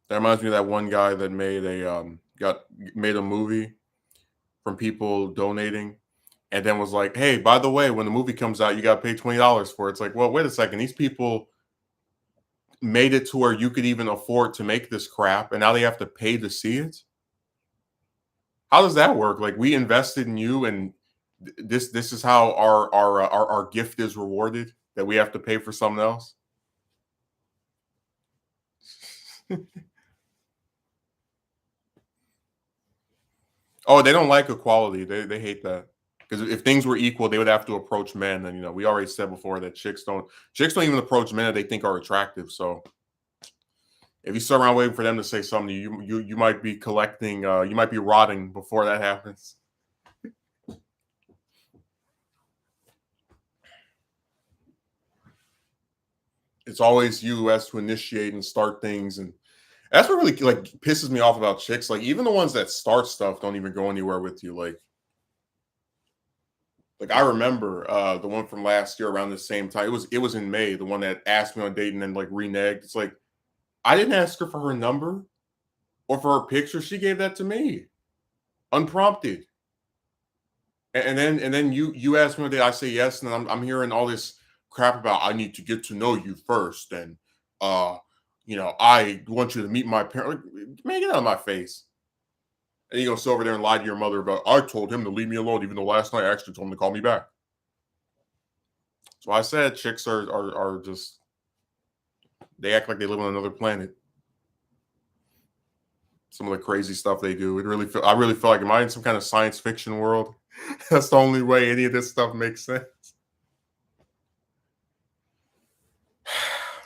That reminds me of that one guy that made a movie from people donating, and then was like, "Hey, by the way, when the movie comes out, you got to pay $20 for it." It's like, well, wait a second. These people made it to where you could even afford to make this crap, and now they have to pay to see it. How does that work? Like, we invested in you, and this is how our gift is rewarded, that we have to pay for something else. Oh, they don't like equality. They hate that. Because if things were equal, they would have to approach men. And we already said before that chicks don't even approach men that they think are attractive. So if you sit around waiting for them to say something, you might be collecting, you might be rotting before that happens. It's always you who has to initiate and start things, and that's what really like pisses me off about chicks. Like even the ones that start stuff don't even go anywhere with you. Like I remember the one from last year around the same time. It was in May. The one that asked me on a date and then like reneged. It's like I didn't ask her for her number or for her picture. She gave that to me unprompted. And then you ask me one day, I say yes, and then I'm hearing all this crap about I need to get to know you first, and uh, I want you to meet my parent. Like, man, get out of my face. And you go sit over there and lie to your mother about I told him to leave me alone, even though last night I actually told him to call me back. So I said chicks are just they act like they live on another planet. Some of the crazy stuff they do. I really feel like am I in some kind of science fiction world? That's the only way any of this stuff makes sense.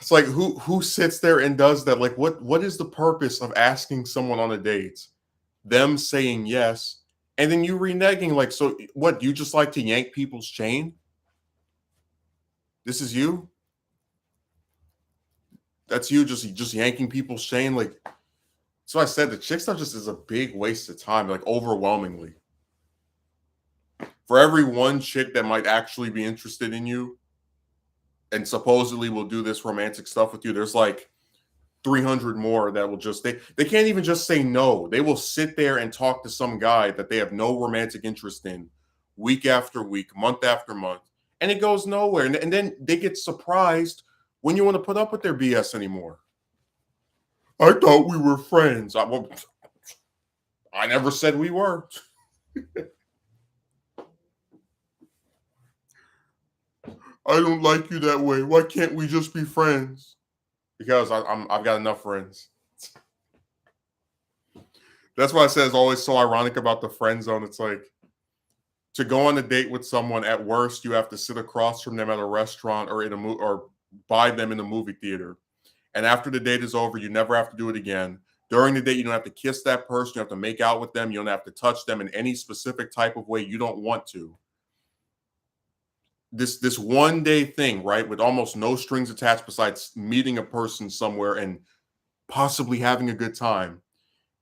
It's like who sits there and does that? Like what is the purpose of asking someone on a date? Them saying yes, and then you reneging like so what, you just like to yank people's chain? This is you? That's you just yanking people's chain? Like so I said the chick stuff just is a big waste of time, like overwhelmingly. For every one chick that might actually be interested in you and supposedly will do this romantic stuff with you, there's like 300 more that will just they can't even just say no. They will sit there and talk to some guy that they have no romantic interest in week after week, month after month, and it goes nowhere. And then they get surprised when you want to put up with their BS anymore. I thought we were friends. I never said we were. I don't like you that way. Why can't we just be friends? Because I've got enough friends. That's why I say it's always so ironic about the friend zone. It's like to go on a date with someone, at worst, you have to sit across from them at a restaurant or or buy them in a movie theater. And after the date is over, you never have to do it again. During the date, you don't have to kiss that person. You have to make out with them. You don't have to touch them in any specific type of way you don't want to. This one day thing, right, with almost no strings attached besides meeting a person somewhere and possibly having a good time,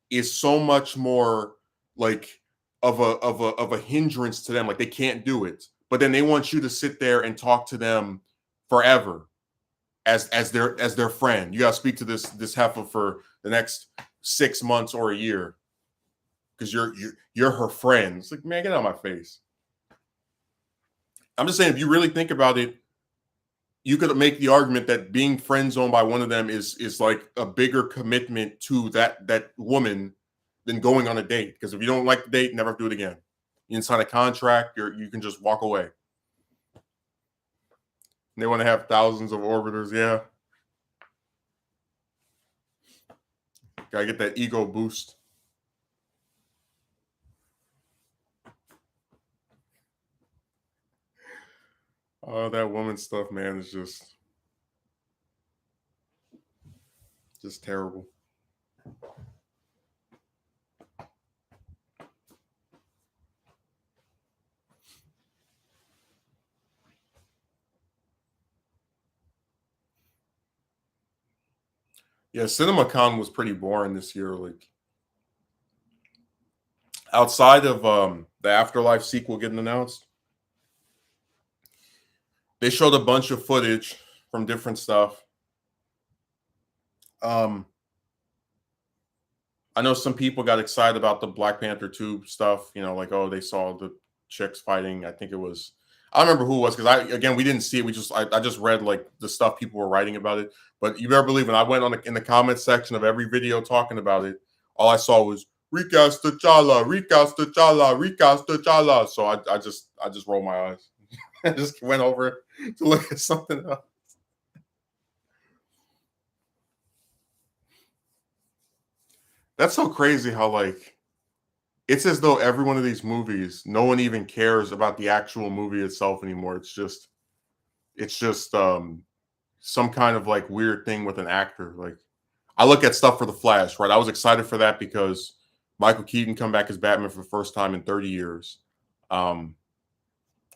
is so much more like of a hindrance to them. Like they can't do it, but then they want you to sit there and talk to them forever as their friend. You got to speak to this heifer for the next 6 months or a year because you're her friend. It's like, man, get out of my face. I'm just saying, if you really think about it, you could make the argument that being friend zoned by one of them is like a bigger commitment to that woman than going on a date. Because if you don't like the date, never do it again. You can sign a contract, you can just walk away. And they want to have thousands of orbiters, yeah. Gotta get that ego boost. Oh, that woman stuff, man, is just terrible. Yeah, CinemaCon was pretty boring this year. Like outside of the Afterlife sequel getting announced, they showed a bunch of footage from different stuff. Um, I know some people got excited about the Black Panther 2 stuff, like, oh, they saw the chicks fighting. I think it was, I don't remember who it was because again, we didn't see it. I just read like the stuff people were writing about it. But you better believe when I went in the comments section of every video talking about it, all I saw was recast T'Challa, recast T'Challa, recast T'Challa. So I just rolled my eyes. I just went over to look at something else. That's so crazy how like it's as though every one of these movies, no one even cares about the actual movie itself anymore. It's just some kind of like weird thing with an actor. Like I look at stuff for the Flash, right? I was excited for that because Michael Keaton come back as Batman for the first time in 30 years. Um,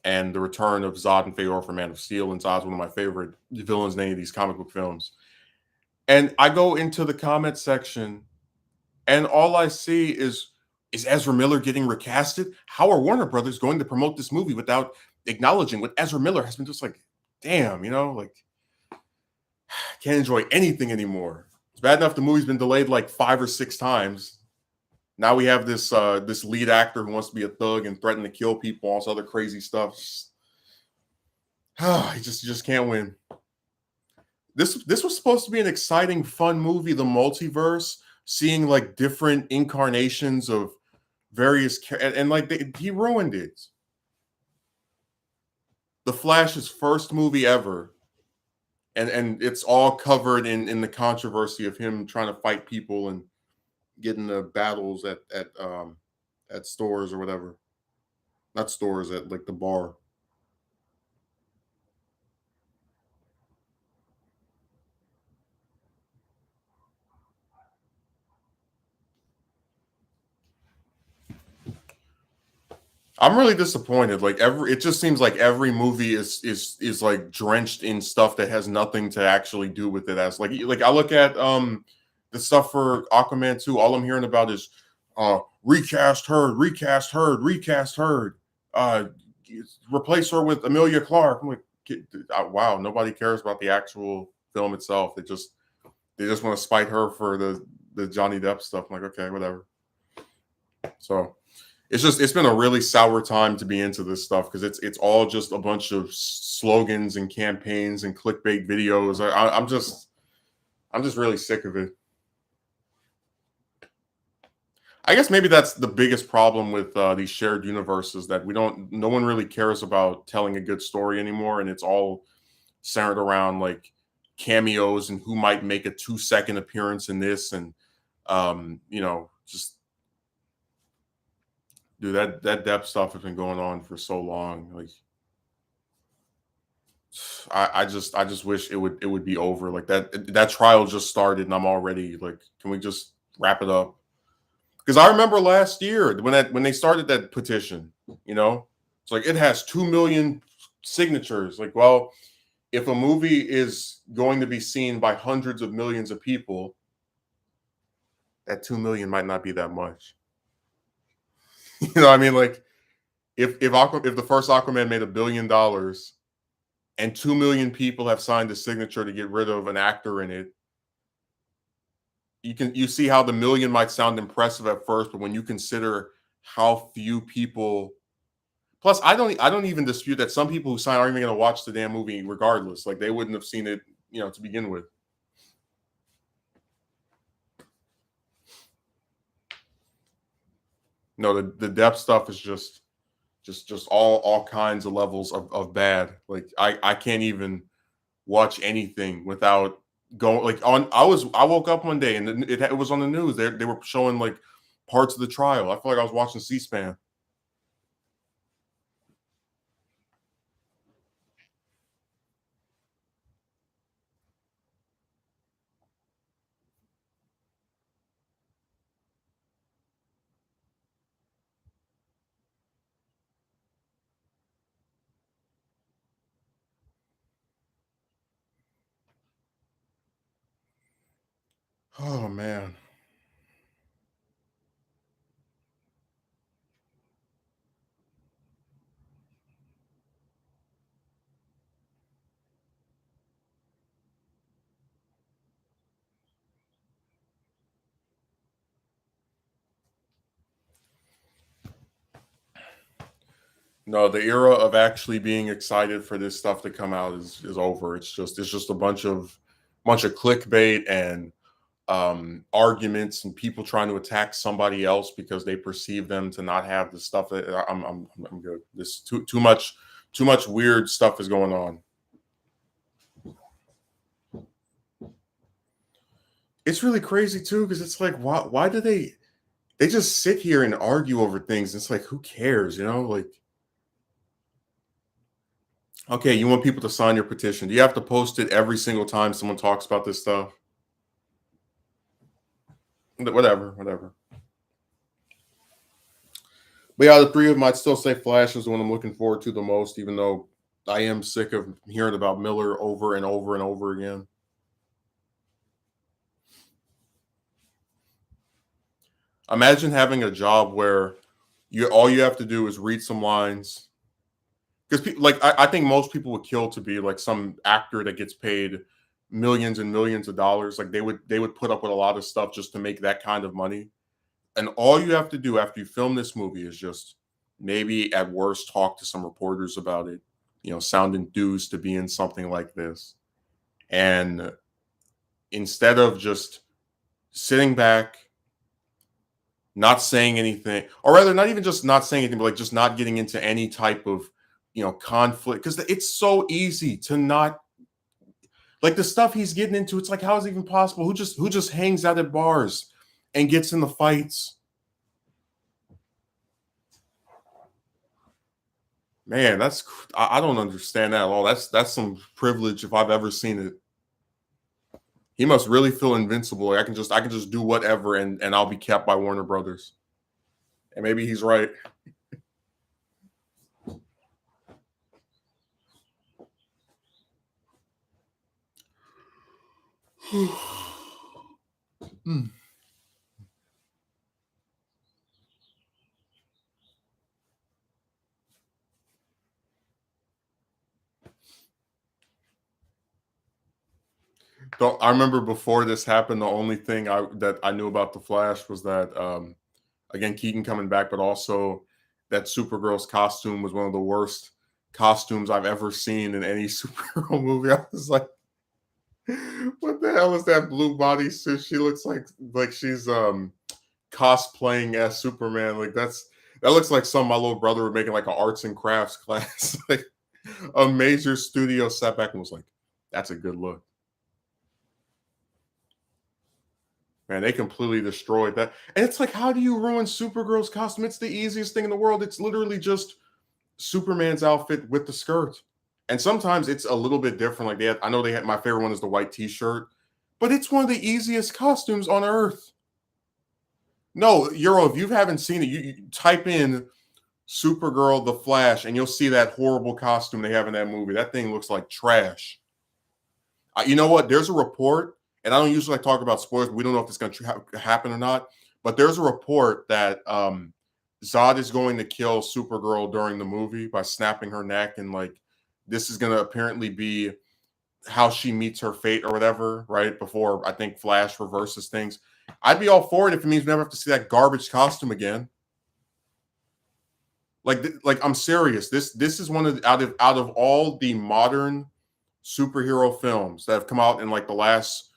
and the return of Zod and Fedor for Man of Steel, and Zod's one of my favorite villains in any of these comic book films. And I go into the comment section, and all I see is Ezra Miller getting recasted? How are Warner Brothers going to promote this movie without acknowledging what Ezra Miller has been just like, damn, like I can't enjoy anything anymore. It's bad enough the movie's been delayed like 5 or 6 times. Now we have this lead actor who wants to be a thug and threaten to kill people, all this other crazy stuff. He just can't win. This was supposed to be an exciting, fun movie, the multiverse, seeing like different incarnations of various and like he ruined it. The Flash's first movie ever, and it's all covered in the controversy of him trying to fight people and getting the battles at stores or whatever. Not stores, at like the bar. I'm really disappointed. Like it just seems like every movie is like drenched in stuff that has nothing to actually do with it. As like I look at the stuff for Aquaman 2, all I'm hearing about is recast Heard, recast Heard, recast Heard, uh replace her with Amelia Clark. I'm like, wow, nobody cares about the actual film itself. They just want to spite her for the Johnny Depp stuff. I'm like, okay, whatever. So it's been a really sour time to be into this stuff because it's all just a bunch of slogans and campaigns and clickbait videos. I'm just really sick of it. I guess maybe that's the biggest problem with these shared universes, that no one really cares about telling a good story anymore, and it's all centered around like cameos and who might make a 2-second appearance in this, and just dude, that depth stuff has been going on for so long. Like I just wish it would be over. Like that trial just started and I'm already like, can we just wrap it up? Because I remember last year when they started that petition, it's like it has 2 million signatures. Like, well, if a movie is going to be seen by hundreds of millions of people, that 2 million might not be that much. What I mean? Like if the first Aquaman made $1 billion and 2 million people have signed a signature to get rid of an actor in it, you see how the million might sound impressive at first, but when you consider how few people, plus I don't even dispute that some people who sign aren't even going to watch the damn movie regardless. Like they wouldn't have seen it, to begin with. No, the depth stuff is just all kinds of levels of bad. Like I can't even watch anything without going like on. I woke up one day and it was on the news. They were showing like parts of the trial. I feel like I was watching C-SPAN. Oh man. No, the era of actually being excited for this stuff to come out is over. It's just a bunch of clickbait and arguments and people trying to attack somebody else because they perceive them to not have the stuff that I'm good. This too much weird stuff is going on. It's really crazy too, because it's like, why do they just sit here and argue over things? It's like, who cares, you know? Like, okay, you want people to sign your petition. Do you have to post it every single time someone talks about this stuff? Whatever, whatever. But yeah, the three of them, I'd still say Flash is the one I'm looking forward to the most, even though I am sick of hearing about Miller over and over and over again. Imagine having a job where you all you have to do is read some lines. Because like I think most people would kill to be like some actor that gets paid millions and millions of dollars. Like they would put up with a lot of stuff just to make that kind of money. And all you have to do after you film this movie is just maybe at worst talk to some reporters about it, sound enthused to be in something like this. And instead of just sitting back, not saying anything, or rather, not even just not saying anything, but like just not getting into any type of, conflict, because it's so easy to not like the stuff he's getting into. It's like, how is it even possible? Who just hangs out at bars and gets in the fights? Man, I don't understand that at all. That's some privilege if I've ever seen it. He must really feel invincible. Like, I can just do whatever and I'll be kept by Warner Brothers. And maybe he's right. Mm. I remember before this happened, the only thing I knew about the Flash was that again, Keaton coming back, but also that Supergirl's costume was one of the worst costumes I've ever seen in any superhero movie. I was like, what the hell is that blue bodysuit? She looks like she's cosplaying as Superman. Like that looks like something my little brother would make in like an arts and crafts class. Like a major studio sat back and was like, that's a good look. Man, they completely destroyed that. And it's like, how do you ruin Supergirl's costume? It's the easiest thing in the world. It's literally just Superman's outfit with the skirt. And sometimes it's a little bit different. Like I know they had my favorite one is the white t-shirt, but it's one of the easiest costumes on earth. No, Euro, if you haven't seen it, you type in Supergirl, the Flash, and you'll see that horrible costume they have in that movie. That thing looks like trash. You know what? There's a report, and I don't usually like talk about spoilers. But we don't know if it's going to happen or not. But there's a report that Zod is going to kill Supergirl during the movie by snapping her neck, and like this is going to apparently be how she meets her fate or whatever. Right before I think Flash reverses things. I'd be all for it if it means we never have to see that garbage costume again. Like I'm serious. This is one of out of all the modern superhero films that have come out in like the last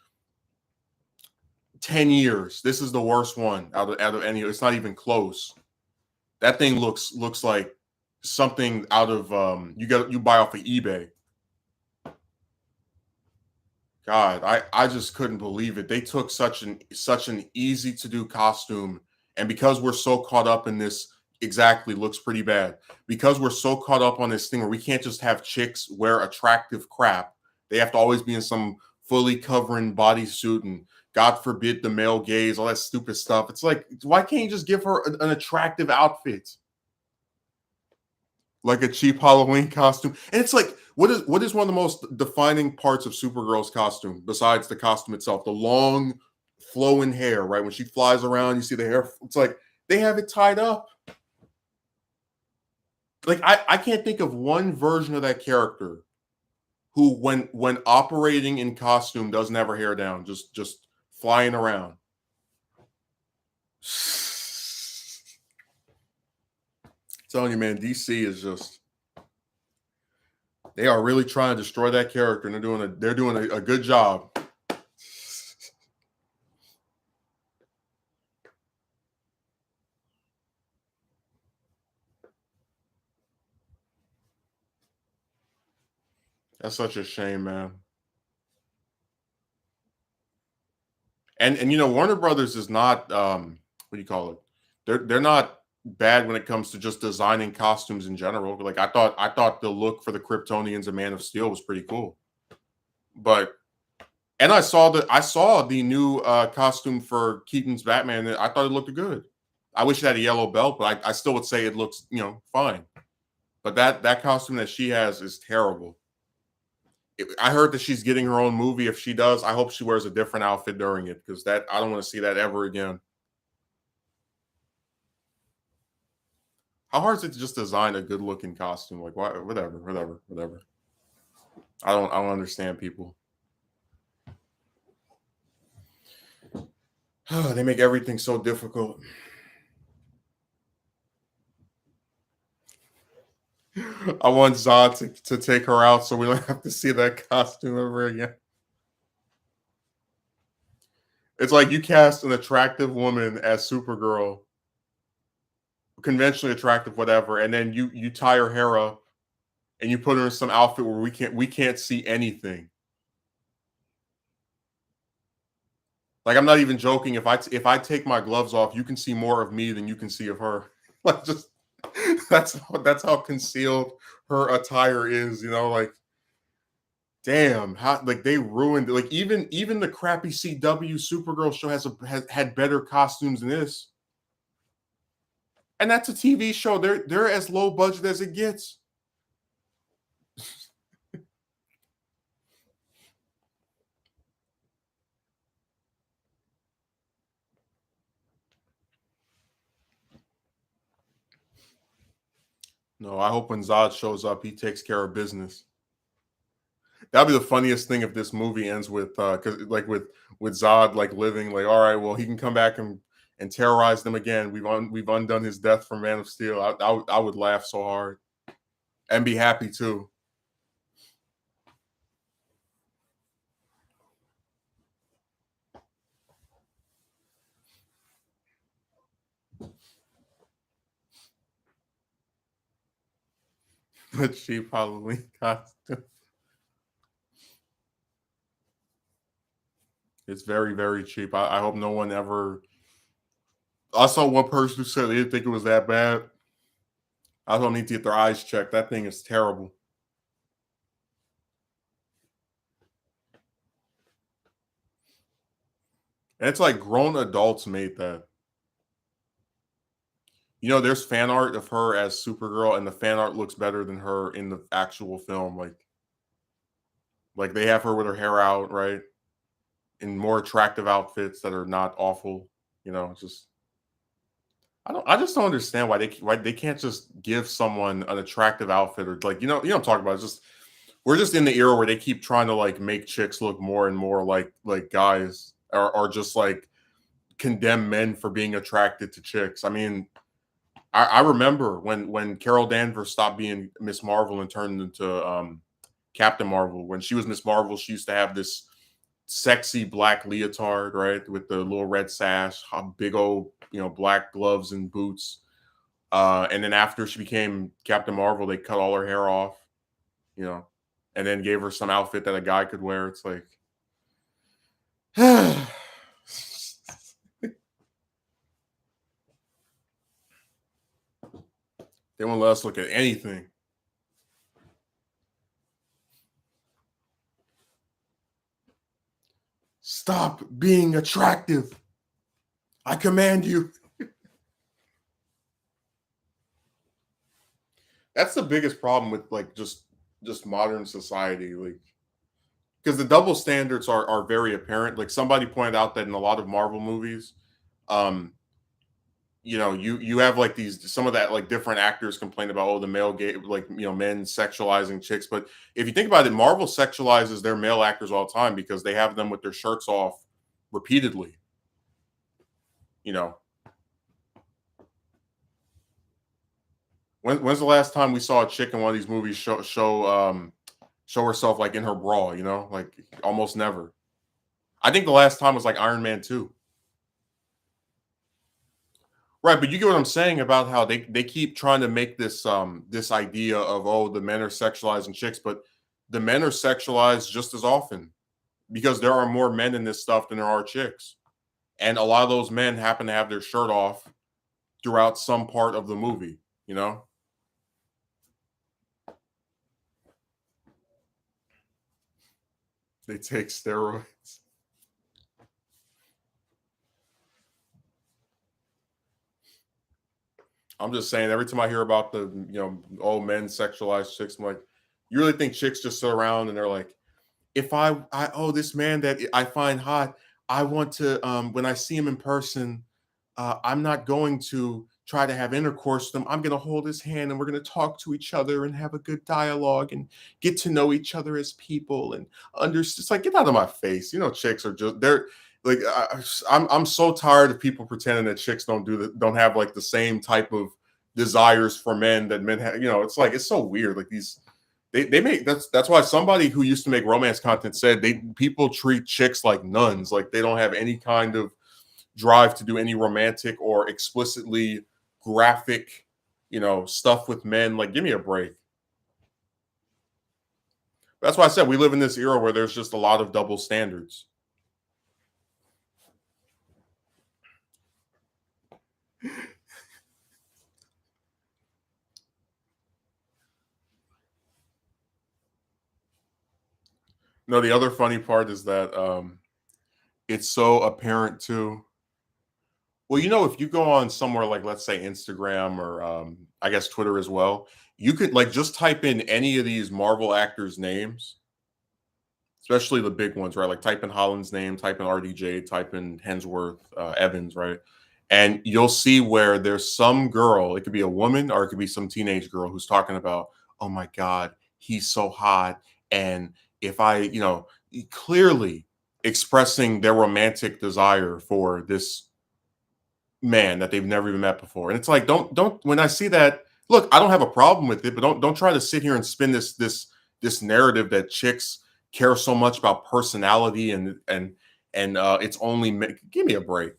10 years. This is the worst one out of any. It's not even close. That thing looks like something out of you buy off of eBay. God, I just couldn't believe it. They took such an easy to do costume, and because we're so caught up in this, exactly looks pretty bad. Because we're so caught up on this thing where we can't just have chicks wear attractive crap. They have to always be in some fully covering bodysuit, and God forbid the male gaze, all that stupid stuff. It's like, why can't you just give her an attractive outfit? Like a cheap Halloween costume. And it's like, what is one of the most defining parts of Supergirl's costume besides the costume itself? The long flowing hair, right? When she flies around, you see the hair. It's like they have it tied up. Like I can't think of one version of that character who when operating in costume doesn't have her hair down, just flying around. Telling you, man, DC is just they are really trying to destroy that character, and they're doing a good job. That's such a shame, man. And Warner Brothers is not what do you call it? They're not bad when it comes to just designing costumes in general. Like I thought the look for the Kryptonians and Man of Steel was pretty cool. But and I saw the new costume for Keaton's Batman. And I thought it looked good. I wish it had a yellow belt, but I still would say it looks, fine. But that costume that she has is terrible. I heard that she's getting her own movie. If she does, I hope she wears a different outfit during it because that I don't want to see that ever again. How hard is it to just design a good looking costume? Like why, whatever, whatever, whatever. I don't understand people. They make everything so difficult. I want Zod to take her out so we don't have to see that costume ever again. It's like you cast an attractive woman as Supergirl, conventionally attractive, whatever, and then you tie her hair up and you put her in some outfit where we can't see anything. Like I'm not even joking. If I take my gloves off, you can see more of me than you can see of her. Like just that's how concealed her attire is. Like damn, how like they ruined like even the crappy CW Supergirl show has had better costumes than this, and that's a TV show. They're as low budget as it gets. No, I hope when Zod shows up, he takes care of business. That'd be the funniest thing if this movie ends with cause like with Zod like living like all right, well he can come back and terrorize them again. We've undone his death from Man of Steel. I would laugh so hard and be happy too. The cheap Halloween costume. It's very very cheap. I hope no one ever. I saw one person who said they didn't think it was that bad. I don't need to get their eyes checked. That thing is terrible. And it's like grown adults made that. There's fan art of her as Supergirl, and the fan art looks better than her in the actual film. Like they have her with her hair out, right, in more attractive outfits that are not awful. It's just I just don't understand why they can't just give someone an attractive outfit or like I'm talking about. It's just we're just in the era where they keep trying to like make chicks look more and more like guys or just like condemn men for being attracted to chicks. I mean, I remember when Carol Danvers stopped being Miss Marvel and turned into Captain Marvel. When she was Miss Marvel, she used to have this sexy black leotard, right, with the little red sash, big old black gloves and boots. And then after she became Captain Marvel, they cut all her hair off, you know, and then gave her some outfit that a guy could wear. It's like, they won't let us look at anything. Stop being attractive. I command you. That's the biggest problem with like just modern society, like because the double standards are very apparent. Like somebody pointed out that in a lot of Marvel movies, um, you have like these some of that like different actors complain about the male gay like men sexualizing chicks, but if you think about it, Marvel sexualizes their male actors all the time because they have them with their shirts off repeatedly. You know, when's the last time we saw a chick in one of these movies show herself like in her bra? Like almost never. I think the last time was like Iron Man 2. Right, but you get what I'm saying about how they keep trying to make this idea of the men are sexualizing chicks, but the men are sexualized just as often because there are more men in this stuff than there are chicks. And a lot of those men happen to have their shirt off throughout some part of the movie, you know? They take steroids. I'm just saying, every time I hear about the, old men sexualized chicks, I'm like, you really think chicks just sit around and they're like, if I oh, this man that I find hot, I want to, when I see him in person, I'm not going to try to have intercourse with him. I'm going to hold his hand and we're going to talk to each other and have a good dialogue and get to know each other as people and understand. It's like, get out of my face. Chicks are just, they're like, I'm so tired of people pretending that chicks don't have like the same type of desires for men that men have. It's like, it's so weird. Like these, they make that's why somebody who used to make romance content said people treat chicks like nuns, like they don't have any kind of drive to do any romantic or explicitly graphic, stuff with men. Like, give me a break. That's why I said we live in this era where there's just a lot of double standards. No, the other funny part is that it's so apparent too. Well, if you go on somewhere like, let's say, Instagram or I guess Twitter as well, you could like just type in any of these Marvel actors' names, especially the big ones, right? Like type in Holland's name, type in RDJ, type in Hemsworth, Evans, right? And you'll see where there's some girl, it could be a woman or it could be some teenage girl who's talking about, oh my God, he's so hot. And if I, clearly expressing their romantic desire for this man that they've never even met before. And it's like, don't when I see that, look, I don't have a problem with it, but don't try to sit here and spin this narrative that chicks care so much about personality and it's only give me a break.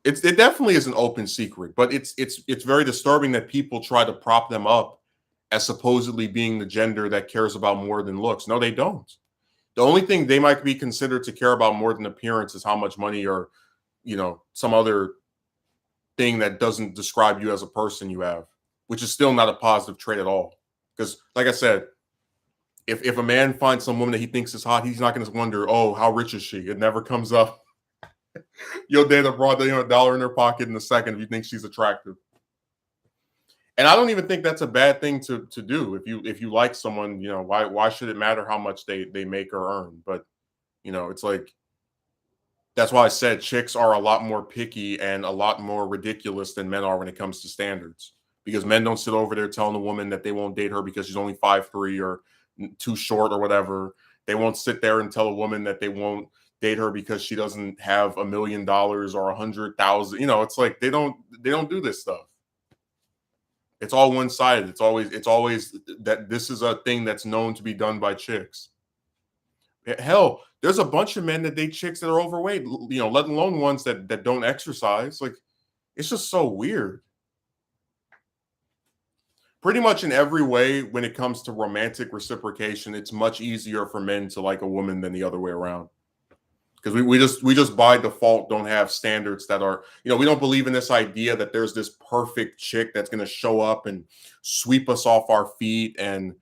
It definitely is an open secret, but it's very disturbing that people try to prop them up as supposedly being the gender that cares about more than looks. No, they don't. The only thing they might be considered to care about more than appearance is how much money or some other thing that doesn't describe you as a person you have, which is still not a positive trait at all. Because, like I said, if a man finds some woman that he thinks is hot, he's not going to wonder, oh, how rich is she? It never comes up. You'll date a broad, a dollar in her pocket in a second if you think she's attractive. And I don't even think that's a bad thing to do. If you like someone, why should it matter how much they make or earn? But it's like, that's why I said chicks are a lot more picky and a lot more ridiculous than men are when it comes to standards. Because men don't sit over there telling a woman that they won't date her because she's only 5'3" or too short or whatever. They won't sit there and tell a woman that they won't date her because she doesn't have $1,000,000 or 100,000. It's like they don't do this stuff. It's all one sided. It's always that this is a thing that's known to be done by chicks. Hell, there's a bunch of men that date chicks that are overweight, let alone ones that don't exercise. Like, it's just so weird. Pretty much in every way, when it comes to romantic reciprocation, it's much easier for men to like a woman than the other way around. Because we just by default don't have standards that are, we don't believe in this idea that there's this perfect chick that's going to show up and sweep us off our feet and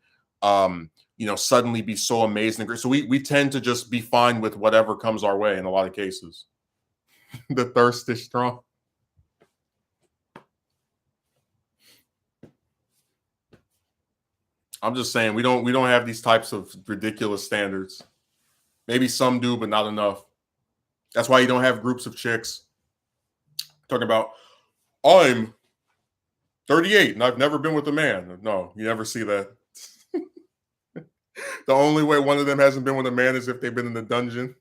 suddenly be so amazing. So we tend to just be fine with whatever comes our way in a lot of cases. The thirst is strong. I'm just saying we don't have these types of ridiculous standards. Maybe some do, but not enough. That's why you don't have groups of chicks talking about, I'm 38 and I've never been with a man. No, you never see that. The only way one of them hasn't been with a man is if they've been in the dungeon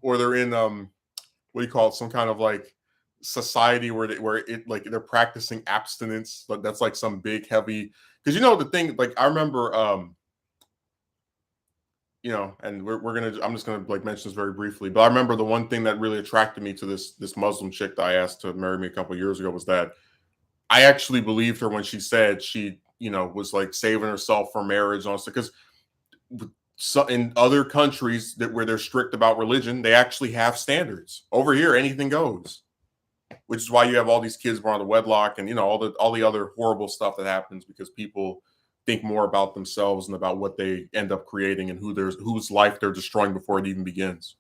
or they're in what do you call it, some kind of like society where it like they're practicing abstinence, but that's like some big heavy, because the thing, like I remember and I'm just gonna like mention this very briefly, but I remember the one thing that really attracted me to this Muslim chick that I asked to marry me a couple of years ago was that I actually believed her when she said she was like saving herself for marriage, also because so in other countries that where they're strict about religion, they actually have standards. Over here, anything goes, which is why you have all these kids born out of wedlock, and all the other horrible stuff that happens because people think more about themselves and about what they end up creating and whose life they're destroying before it even begins.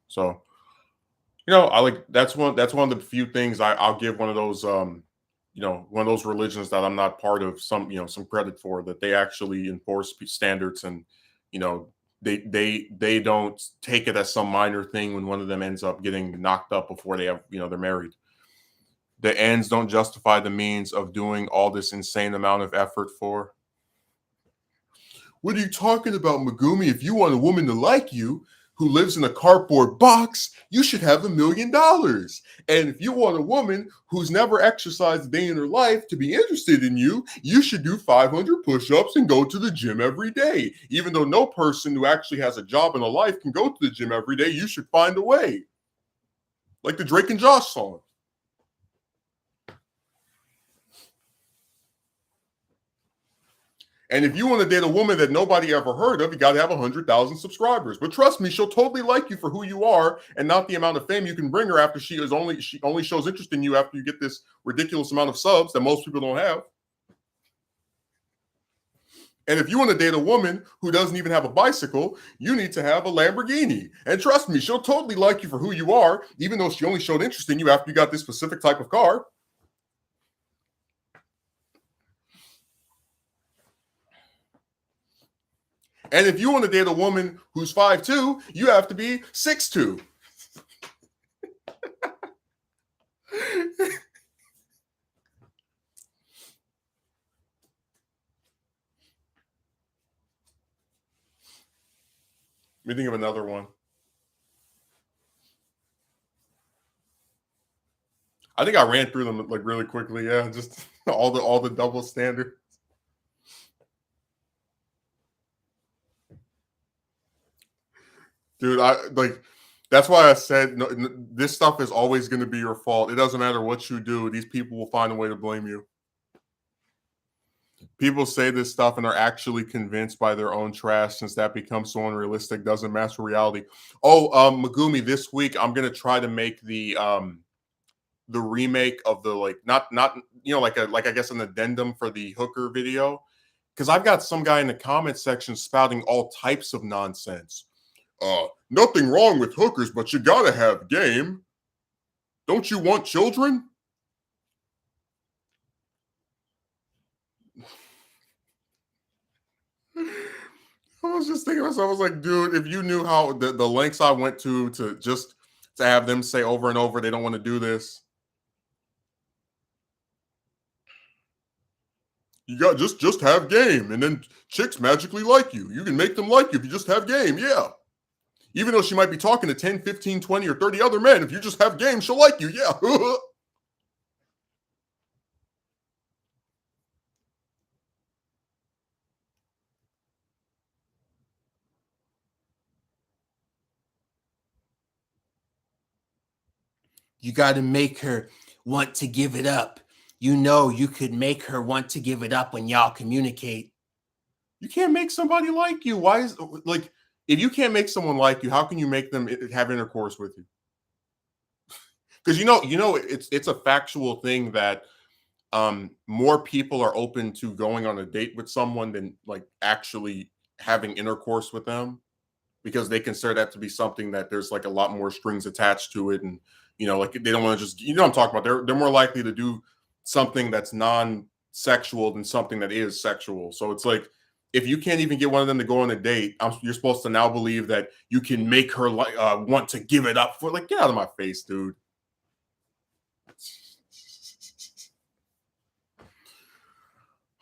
So, I like that's one of the few things I'll give one of those one of those religions that I'm not part of some credit for, that they actually enforce standards, and you know they don't take it as some minor thing when one of them ends up getting knocked up before they're married. The ends don't justify the means of doing all this insane amount of effort for. What are you talking about, Megumi? If you want a woman to like you who lives in a cardboard box, you should have $1,000,000. And if you want a woman who's never exercised a day in her life to be interested in you, you should do 500 push-ups and go to the gym every day. Even though no person who actually has a job and a life can go to the gym every day, you should find a way. Like the Drake and Josh song. And if you want to date a woman that nobody ever heard of, you got to have 100,000 subscribers. But trust me, she'll totally like you for who you are and not the amount of fame you can bring her after she only shows interest in you after you get this ridiculous amount of subs that most people don't have. And if you want to date a woman who doesn't even have a bicycle, you need to have a Lamborghini. And trust me, she'll totally like you for who you are, even though she only showed interest in you after you got this specific type of car. And if you want to date a woman who's 5'2", you have to be 6'2". Let me think of another one. I think I ran through them like really quickly. Yeah, just all the double standard. Dude, that's why I said no, this stuff is always going to be your fault. It doesn't matter what you do; these people will find a way to blame you. People say this stuff and are actually convinced by their own trash, since that becomes so unrealistic, doesn't match reality. Oh, Megumi, this week I'm gonna try to make the remake of the not like I guess an addendum for the hooker video, because I've got some guy in the comment section spouting all types of nonsense. Nothing wrong with hookers, but you gotta have game. Don't you want children? I was just thinking to myself, I was like, dude, if you knew how the lengths I went to just to have them say over and over they don't want to do this. You got just have game, and then chicks magically like you. You can make them like you if you just have game, yeah. Even though she might be talking to 10, 15, 20, or 30 other men, if you just have game, she'll like you, yeah. You got to make her want to give it up. You could make her want to give it up when y'all communicate. You can't make somebody like you. Why is like if you can't make someone like you, how can you make them have intercourse with you? Because it's a factual thing that more people are open to going on a date with someone than like actually having intercourse with them, because they consider that to be something that there's like a lot more strings attached to it, and like they don't want to just I'm talking about, they're more likely to do something that's non-sexual than something that is sexual. So it's like, if you can't even get one of them to go on a date, you're supposed to now believe that you can make her want to give it up for, like, get out of my face, dude.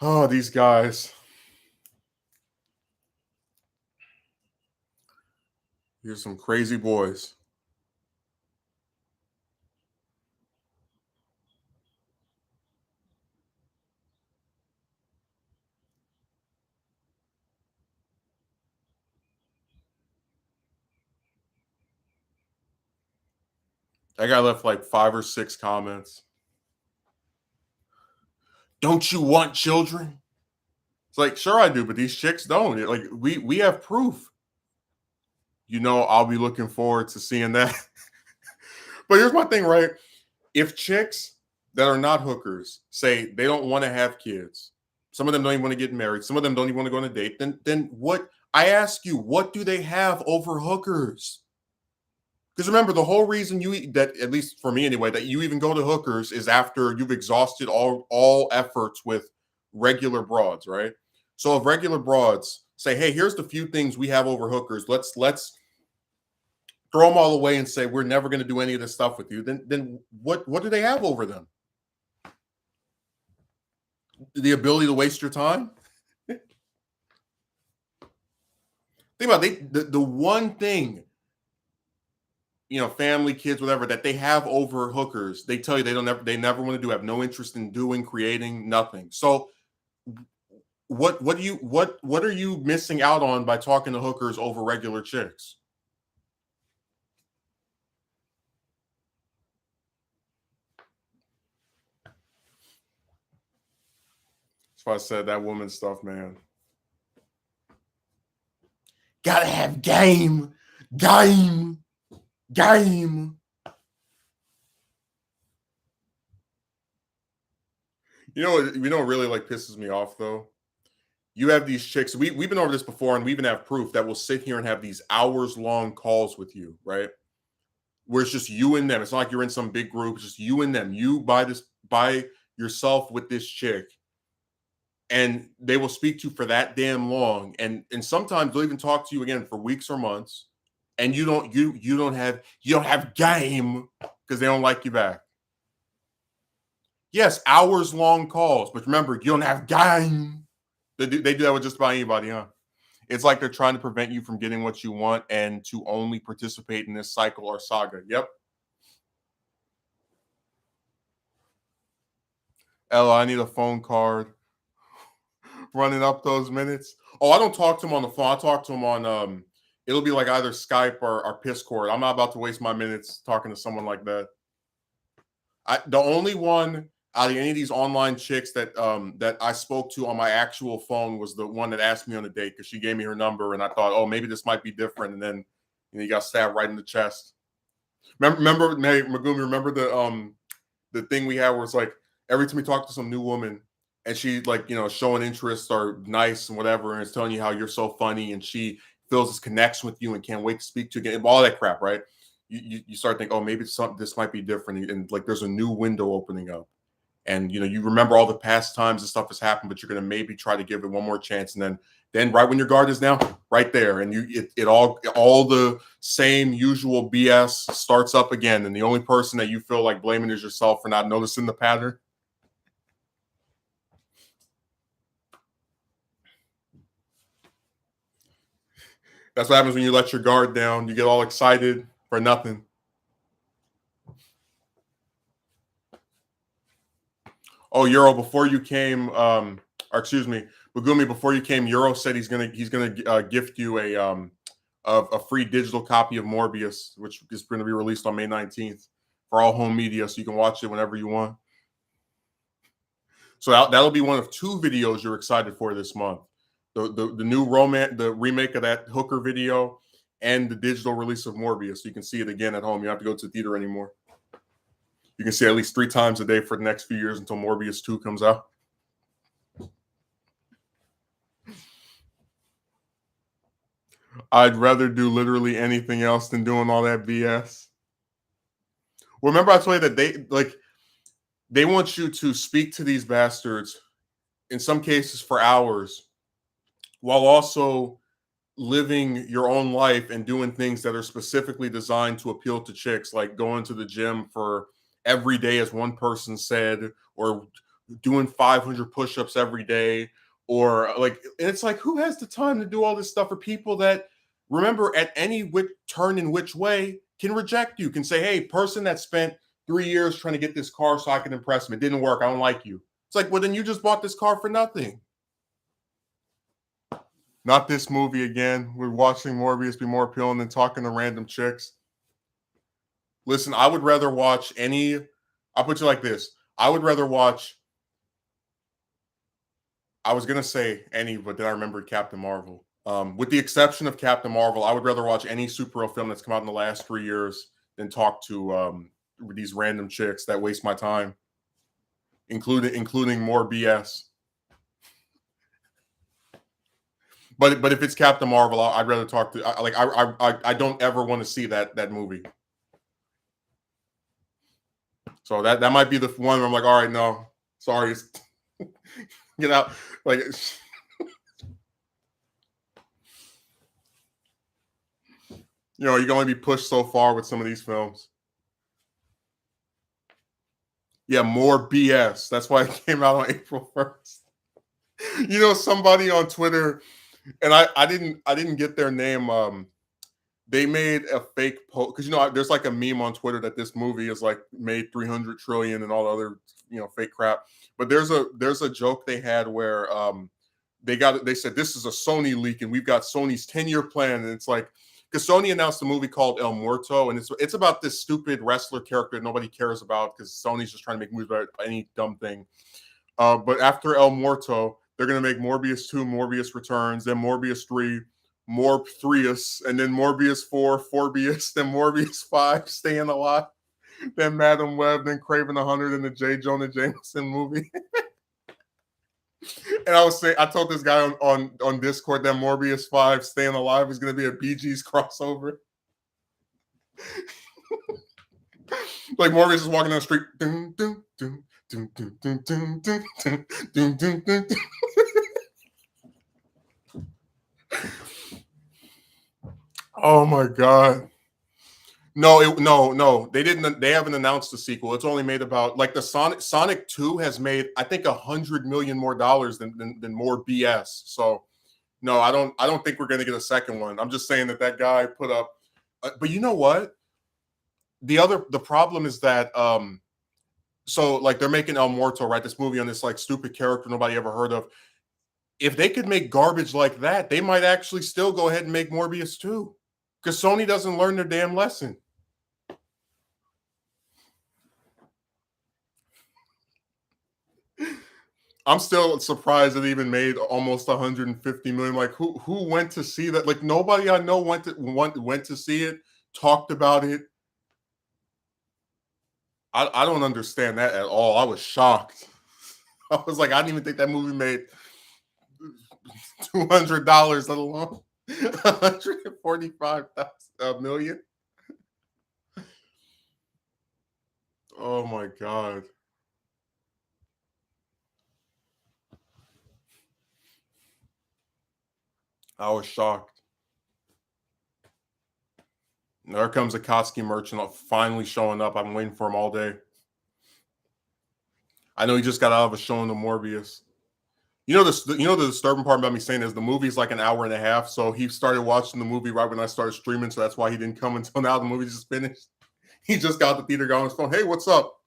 Oh, these guys. Here's some crazy boys. That guy left like 5 or 6 comments. Don't you want children? It's like, sure I do, but these chicks don't. Like we have proof. I'll be looking forward to seeing that. But here's my thing, right? If chicks that are not hookers say they don't want to have kids, some of them don't even want to get married, some of them don't even want to go on a date, then what? I ask you, what do they have over hookers? Because remember, the whole reason that, at least for me anyway, that you even go to hookers is after you've exhausted all efforts with regular broads, right? So if regular broads say, "Hey, here's the few things we have over hookers. Let's throw them all away and say we're never going to do any of this stuff with you," then what do they have over them? The ability to waste your time? Think about the one thing, family, kids, whatever, that they have over hookers, they tell you they never want to do, have no interest in doing, creating, nothing. So what are you missing out on by talking to hookers over regular chicks? That's why I said that woman stuff, man. Gotta have game, game, game. What really like pisses me off though? You have these chicks. We've been over this before, and we even have proof that will sit here and have these hours long calls with you, right? Where it's just you and them. It's not like you're in some big group. It's just you and them. You by yourself with this chick, and they will speak to you for that damn long, and sometimes they'll even talk to you again for weeks or months, and you don't have game because they don't like you back. Yes, hours long calls, but remember, you don't have game. They do that with just about anybody, huh? It's like they're trying to prevent you from getting what you want and to only participate in this cycle or saga. Yep. Ella, I need a phone card. Running up those minutes. Oh, I don't talk to him on the phone. I talk to him on it'll be like either Skype or Piscord. I'm not about to waste my minutes talking to someone like that. The only one out of any of these online chicks that I spoke to on my actual phone was the one that asked me on a date because she gave me her number and I thought, oh, maybe this might be different. And then you got stabbed right in the chest. Remember, hey, Magumi, remember the thing we had where it's like every time we talk to some new woman and she like showing interest or nice and whatever, and it's telling you how you're so funny and she feels this connection with you and can't wait to speak to you again, all that crap, right? You start thinking, oh, maybe this might be different, and like there's a new window opening up, and you remember all the past times and stuff has happened, but you're gonna maybe try to give it one more chance, and then right when your guard is down, right there, and all the same usual BS starts up again, and the only person that you feel like blaming is yourself for not noticing the pattern. That's what happens when you let your guard down. You get all excited for nothing. Oh, Euro, before you came, or excuse me, Bagumi, before you came, Euro said he's gonna gift you a free digital copy of Morbius, which is going to be released on May 19th for all home media, so you can watch it whenever you want. So that'll be one of two videos you're excited for this month: the new the remake of that Hooker video, and the digital release of Morbius. So you can see it again at home. You don't have to go to the theater anymore. You can see it at least 3 times a day for the next few years until Morbius 2 comes out. I'd rather do literally anything else than doing all that BS. Well, remember I told you that they want you to speak to these bastards, in some cases for hours, while also living your own life and doing things that are specifically designed to appeal to chicks, like going to the gym for every day, as one person said, or doing 500 push-ups every day, or and it's like, who has the time to do all this stuff for people that, remember, at any turn in which way, can reject you, can say, hey, person that spent 3 years trying to get this car so I can impress him, it didn't work, I don't like you. It's like, well, then you just bought this car for nothing. Not this movie again. We're watching Morbius be more appealing than talking to random chicks. Listen, I would rather watch I'll put you like this. I would rather watch I was gonna say any, but then I remembered Captain Marvel. With the exception of Captain Marvel, I would rather watch any superhero film that's come out in the last 3 years than talk to these random chicks that waste my time, including more BS. But if it's Captain Marvel, I'd rather talk to I don't ever want to see that movie. So that might be the one where I'm like, all right, no, sorry, get out. Like, you can only be pushed so far with some of these films. Yeah, more BS. That's why it came out on April 1st. Somebody on Twitter, and I didn't get their name. They made a fake post because there's like a meme on Twitter that this movie is like made 300 trillion and all the other fake crap. But there's a joke they had where they said this is a Sony leak and we've got Sony's 10-year plan, and it's like because Sony announced a movie called El Muerto, and it's about this stupid wrestler character that nobody cares about because Sony's just trying to make movies about any dumb thing. But after El Muerto, they're going to make Morbius 2, Morbius Returns, then Morbius 3, Morbius, and then Morbius 4, Forbius, then Morbius 5, Staying Alive, then Madam Web, then Craven the Hunter, then the J. Jonah Jameson movie. And I told this guy on Discord that Morbius 5, Staying Alive is going to be a Bee Gees crossover. Like Morbius is walking down the street. Dun, dun, dun, dun, dun, dun, dun, dun, dun, dun, dun, dun. Oh my god. No. They didn't. They haven't announced the sequel. It's only made about like the Sonic 2 has made I think $100 million more than more BS. So no, I don't think we're gonna get a second one. I'm just saying that guy put up. But you know what? The problem is that so like they're making El Muerto, right? This movie on this like stupid character nobody ever heard of. If they could make garbage like that, they might actually still go ahead and make Morbius 2. Because Sony doesn't learn their damn lesson. I'm still surprised it even made almost 150 million. Like who went to see that? Like nobody I know went to see it, talked about it. I don't understand that at all. I was shocked. I was like, I didn't even think that movie made $200, let alone 145 million. Oh my god. I was shocked. There comes a Kotsky merchant finally showing up. I've been waiting for him all day. I know he just got out of a showing of Morbius. The disturbing part about me saying is the movie's like an hour and a half. So he started watching the movie right when I started streaming. So that's why he didn't come until now. The movie just finished. He just got the theater going on his phone. Hey, what's up?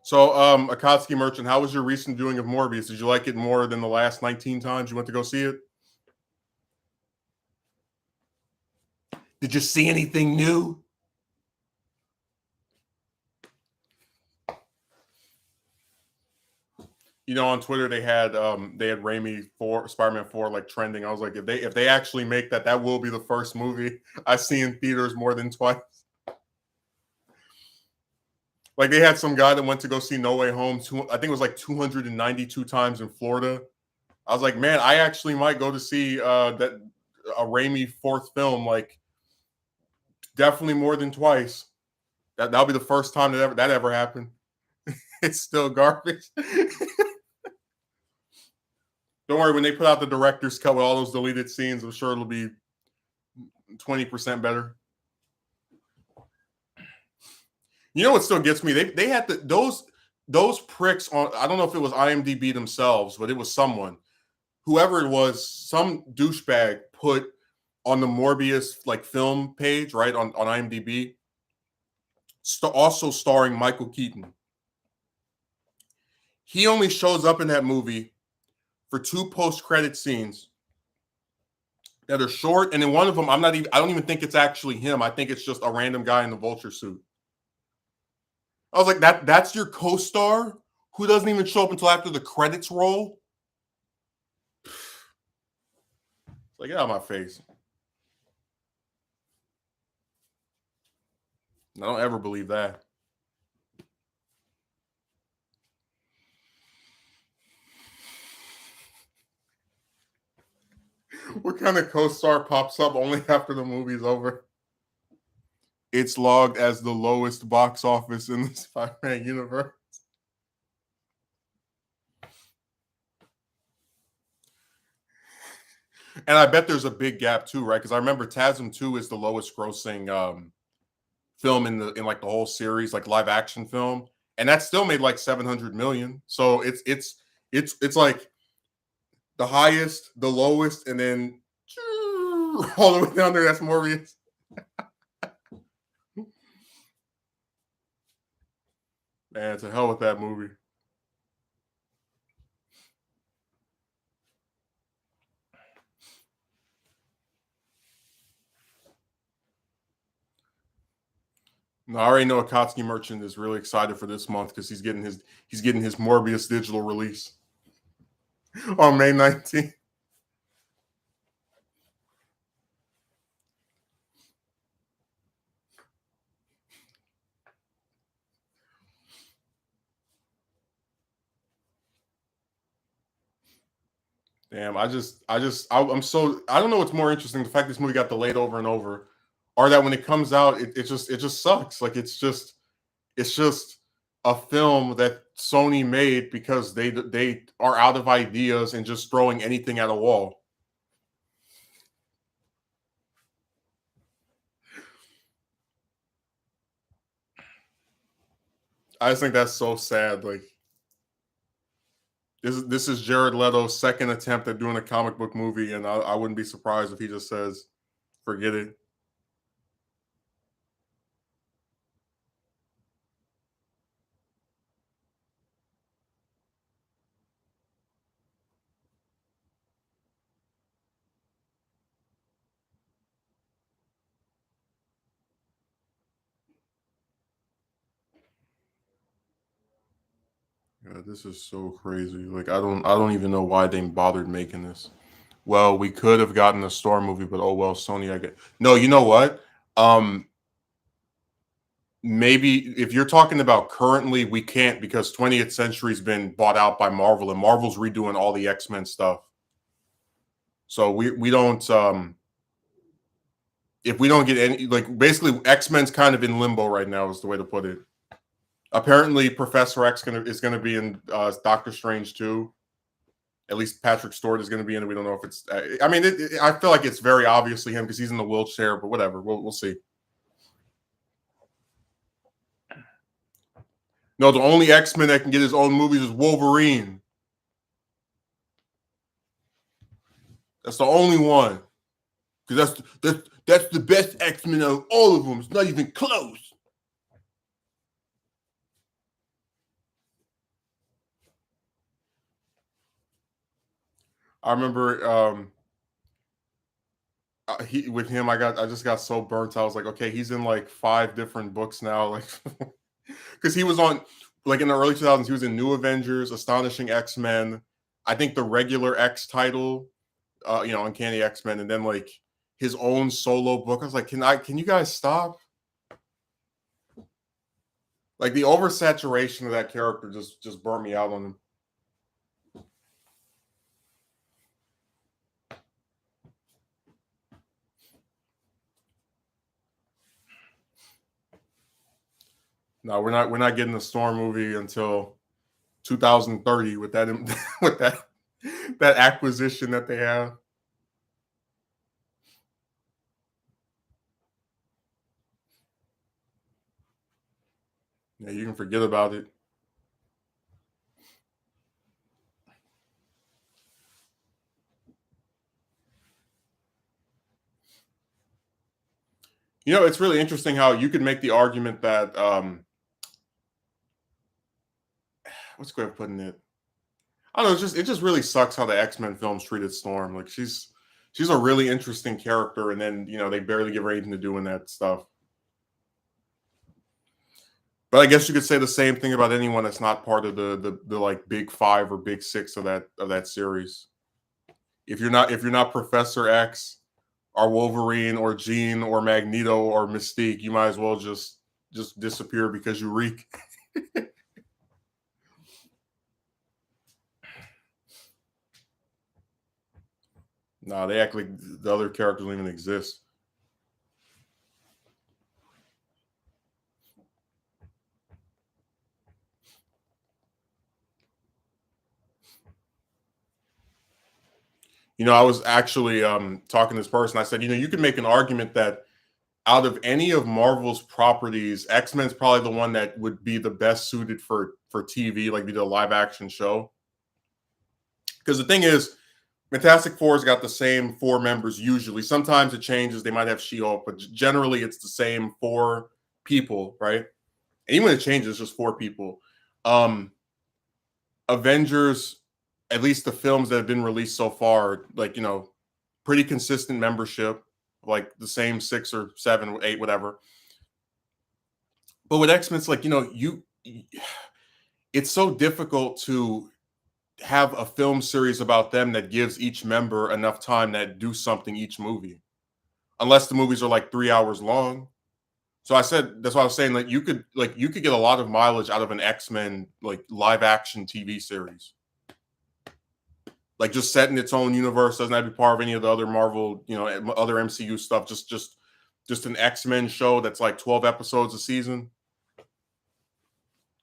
So, Akatsuki Merchant, how was your recent viewing of Morbius? Did you like it more than the last 19 times you went to go see it? Did you see anything new? On Twitter they had Raimi for Spider-Man 4 like trending. I was like, if they actually make that will be the first movie I see in theaters more than twice. Like they had some guy that went to go see No Way Home. I think it was like 292 times in Florida. I was like, man, I actually might go to see a Raimi fourth film. Like, definitely more than twice. That'll be the first time that ever happened. It's still garbage. Don't worry, when they put out the director's cut with all those deleted scenes, I'm sure it'll be 20% better. You know what still gets me? They had those pricks on. I don't know if it was IMDb themselves, but it was someone, whoever it was, some douchebag put on the Morbius like film page, right on IMDb, also starring Michael Keaton. He only shows up in that movie for 2 post-credit scenes that are short, and in one of them, I don't even think it's actually him. I think it's just a random guy in the vulture suit. I was like, that's your co-star who doesn't even show up until after the credits roll. It's like, get out of my face. I don't ever believe that. What kind of co-star pops up only after the movie's over? It's logged as the lowest box office in the Spider-Man universe. And I bet there's a big gap too, right? Because I remember TASM 2 is the lowest grossing film in like the whole series, like live action film, and that still made like 700 million. So it's like the highest, the lowest, and then all the way down there. That's Morbius. Man, to hell with that movie. No, I already know Akatsuki Merchant is really excited for this month because he's getting his Morbius digital release on May 19th. Damn, I'm so, I don't know what's more interesting, the fact this movie got delayed over and over, or that when it comes out, it just sucks. Like it's just a film that Sony made because they are out of ideas and just throwing anything at a wall. I just think that's so sad. Like this is Jared Leto's second attempt at doing a comic book movie, and I wouldn't be surprised if he just says, "Forget it." Yeah, this is so crazy. Like I don't even know why they bothered making this. Well, we could have gotten a Storm movie, but oh well, Sony. I get no. You know what? Um, Maybe if you're talking about currently, we can't because 20th Century's been bought out by Marvel, and Marvel's redoing all the X-Men stuff. So we don't if we don't get any, like, basically X-Men's kind of in limbo right now is the way to put it. Apparently, Professor X is gonna be in Doctor Strange too. At least Patrick Stewart is going to be in it. We don't know if it's. I mean, I feel like it's very obviously him because he's in the wheelchair. But whatever, we'll see. No, the only X-Men that can get his own movies is Wolverine. That's the only one because that's the best X-Men of all of them. It's not even close. I remember he with him. I just got so burnt. I was like, okay, he's in like 5 different books now, like because he was on like in the early 2000s. He was in New Avengers, Astonishing X-Men. I think the regular X title, Uncanny X-Men, and then like his own solo book. I was like, can you guys stop? Like the oversaturation of that character just burnt me out on him. No, we're not getting the Storm movie until 2030 with that with that acquisition that they have. Yeah, you can forget about it. You know, it's really interesting how you could make the argument that what's good putting it? I don't know, it just really sucks how the X-Men films treated Storm. Like she's a really interesting character, and then they barely give her anything to do in that stuff. But I guess you could say the same thing about anyone that's not part of the like big five or big six of that series. If you're not Professor X or Wolverine or Jean or Magneto or Mystique, you might as well just disappear because you reek. Nah, they act like the other characters don't even exist. I was actually talking to this person. I said, you could make an argument that out of any of Marvel's properties, X-Men's probably the one that would be the best suited for TV, like be the live action show. Because the thing is, Fantastic Four's got the same four members usually. Sometimes it changes. They might have She-Hulk, but generally it's the same four people, right? And even when it changes, it's just four people. Avengers, at least the films that have been released so far, like, pretty consistent membership, like the same 6 or 7 or 8, whatever. But with X-Men, it's like, it's so difficult to have a film series about them that gives each member enough time that do something each movie, unless the movies are like 3 hours long. So that's why I was saying that you could get a lot of mileage out of an X-Men like live action TV series, like just set in its own universe, doesn't have to be part of any of the other Marvel, other MCU stuff. Just an X-Men show that's like 12 episodes a season,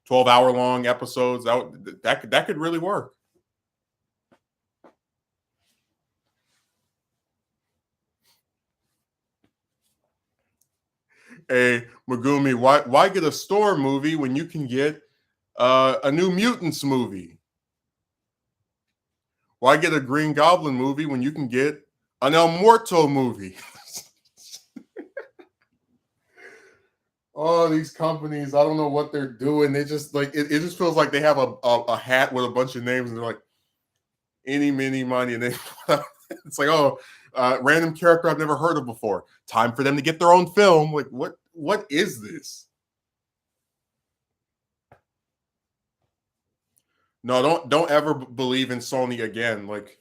12-hour long episodes. That could really work. Hey, Megumi, why get a Storm movie when you can get a New Mutants movie? Why get a Green Goblin movie when you can get an El Muerto movie? Oh, these companies, I don't know what they're doing. They just like it just feels like they have a hat with a bunch of names and they're like any, mini, money. And then it's like, oh, random character I've never heard of before. Time for them to get their own film. Like, what is this? No, don't ever believe in Sony again. Like,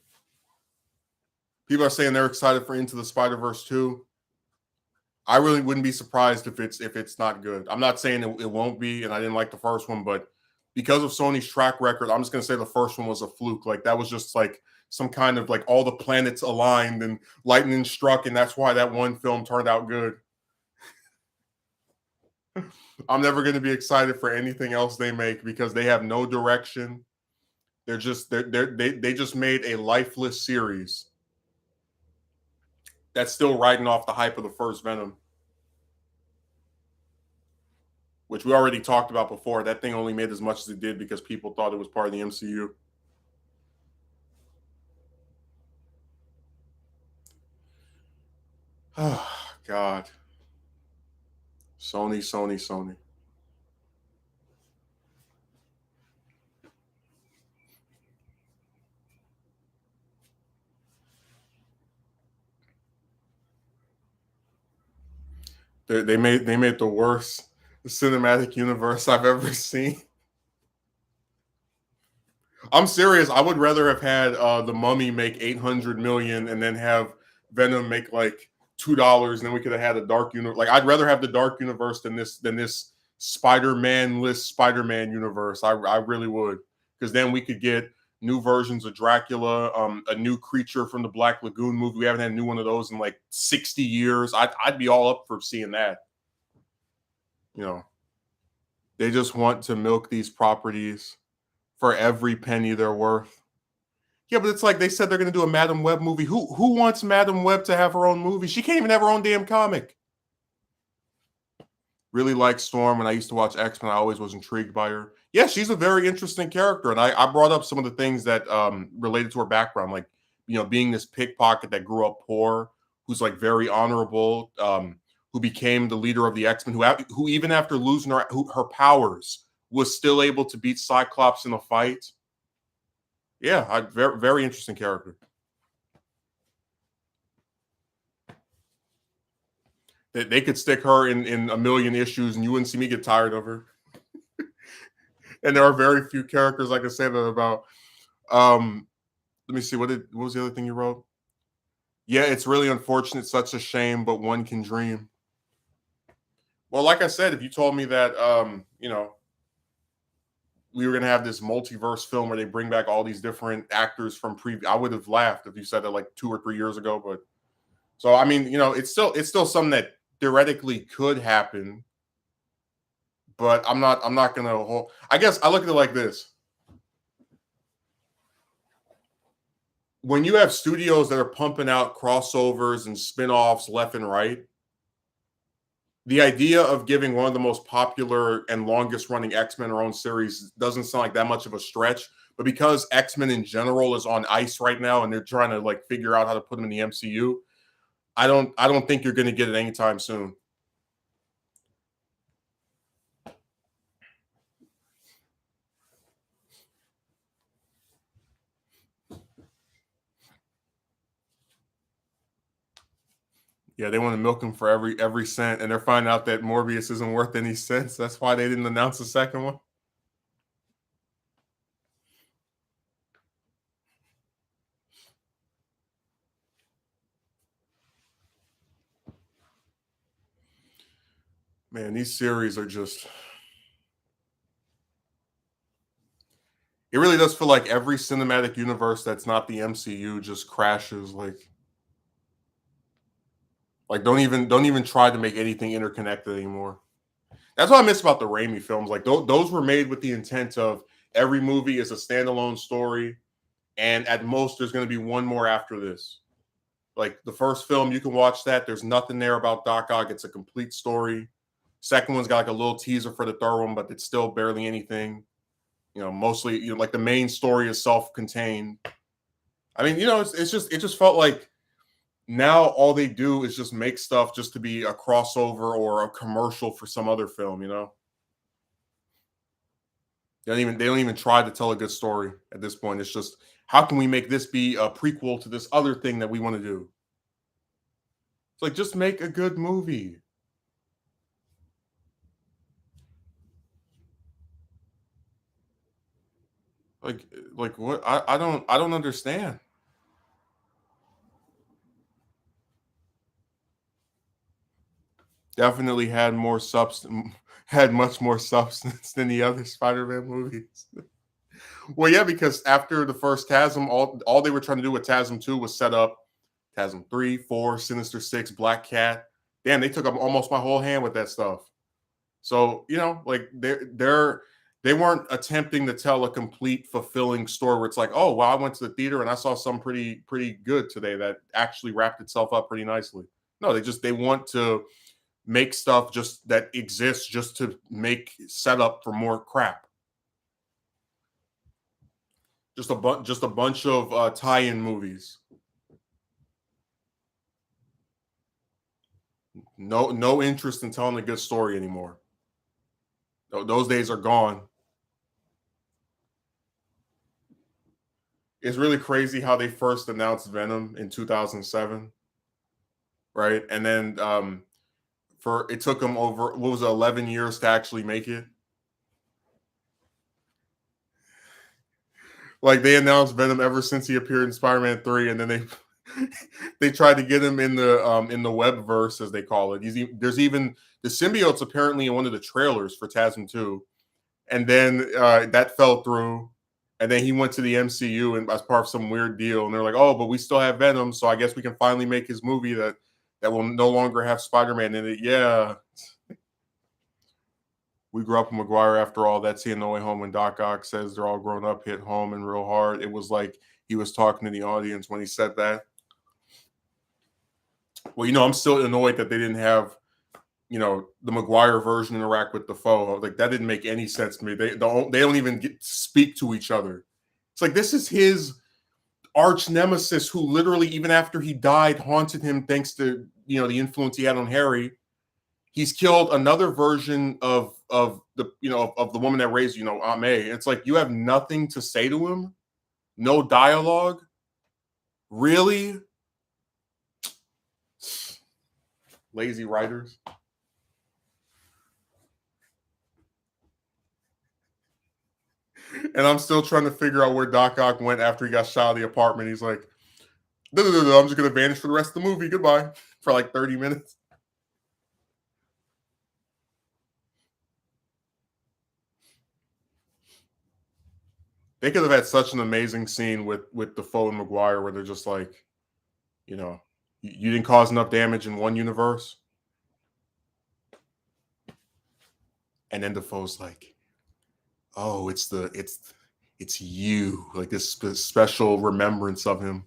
people are saying they're excited for Into the Spider-Verse 2. I really wouldn't be surprised if it's not good. I'm not saying it won't be, and I didn't like the first one, but because of Sony's track record, I'm just gonna say the first one was a fluke. Like that was just like some kind of like all the planets aligned and lightning struck, and that's why that one film turned out good. I'm never gonna be excited for anything else they make because they have no direction. They just made a lifeless series that's still riding off the hype of the first Venom, which we already talked about before. That thing only made as much as it did because people thought it was part of the MCU. Oh, God. Sony. They made the worst cinematic universe I've ever seen. I'm serious. I would rather have had the Mummy make 800 million and then have Venom make like $2, and then we could have had a dark universe. Like I'd rather have the dark universe than this Spider-Man-less Spider-Man universe. I really would, because then we could get new versions of Dracula, a new creature from the Black Lagoon movie. We haven't had a new one of those in like 60 years. I'd be all up for seeing that. You know, they just want to milk these properties for every penny they're worth. Yeah, but it's like they said they're going to do a Madam Web movie. Who wants Madam Web to have her own movie? She can't even have her own damn comic. Really like Storm. When I used to watch X-Men, I always was intrigued by her. Yeah, she's a very interesting character, and I brought up some of the things that related to her background, like being this pickpocket that grew up poor, who's like very honorable, who became the leader of the X-Men, who even after losing her powers was still able to beat Cyclops in a fight. Yeah, very very interesting character. They could stick her in a million issues, and you wouldn't see me get tired of her. And there are very few characters I can say that about. Um, let me see. What was the other thing you wrote? Yeah, it's really unfortunate, such a shame, but one can dream. Well, like I said, if you told me that, we were gonna have this multiverse film where they bring back all these different actors from I would have laughed if you said that like 2 or 3 years ago. But so I mean, it's still something that theoretically could happen, but I'm not gonna hold. I guess I look at it like this: when you have studios that are pumping out crossovers and spin-offs left and right, the idea of giving one of the most popular and longest running X-Men their own series doesn't sound like that much of a stretch. But because X-Men in general is on ice right now and they're trying to like figure out how to put them in the MCU, I don't think you're gonna get it anytime soon. Yeah, they want to milk him for every cent, and they're finding out that Morbius isn't worth any cents. That's why they didn't announce the second one. Man, these series are just it really does feel like every cinematic universe that's not the MCU just crashes like don't even try to make anything interconnected anymore. That's what I miss about the Raimi films. Like those were made with the intent of every movie is a standalone story, and at most there's going to be one more after this. Like the first film, you can watch that. There's nothing there about Doc Ock. It's a complete story. Second one's got like a little teaser for the third one, but it's still barely anything. Mostly, like the main story is self-contained. I mean, it just felt like now all they do is just make stuff just to be a crossover or a commercial for some other film. They don't even try to tell a good story at this point. It's just how can we make this be a prequel to this other thing that we want to do? It's like just make a good movie. Like what? I don't understand. Definitely had more substance, had much more substance than the other Spider-Man movies. Well, yeah, because after the first TASM, all they were trying to do with TASM 2 was set up TASM 3, 4, Sinister Six, Black Cat. Damn, they took up almost my whole hand with that stuff. So, like they weren't attempting to tell a complete fulfilling story where it's like, oh wow, I went to the theater and I saw some pretty good today that actually wrapped itself up pretty nicely. No, they want to make stuff just that exists just to make setup for more crap. Just a bunch of tie-in movies. No interest in telling a good story anymore. Those days are gone. It's really crazy how they first announced Venom in 2007, right? And then for it took them over what was it, 11 years to actually make it. Like they announced Venom ever since he appeared in Spider-Man 3, and then they they tried to get him in the web verse as they call it. There's even the symbiotes apparently in one of the trailers for TASM 2, and then that fell through. And then he went to the MCU and as part of some weird deal, and they're like, "Oh, but we still have Venom, so I guess we can finally make his movie that will no longer have Spider-Man in it." Yeah, we grew up with McGuire after all. That scene in No Way Home when Doc Ock says they're all grown up, hit home and real hard. It was like he was talking to the audience when he said that. Well, I'm still annoyed that they didn't have the McGuire version interact with the foe. Like that didn't make any sense to me. They don't even speak to each other. It's like this is his arch nemesis who literally even after he died haunted him thanks to the influence he had on Harry. He's killed another version of the of the woman that raised Aunt May. It's like you have nothing to say to him, no dialogue. Really, lazy writers. And I'm still trying to figure out where Doc Ock went after he got shot out of the apartment. He's like, no, no, no, no, I'm just gonna vanish for the rest of the movie. Goodbye. For like 30 minutes. They could have had such an amazing scene with Defoe and Maguire where they're just like, you know, you didn't cause enough damage in one universe. And then Defoe's like, oh, it's you, like this special remembrance of him.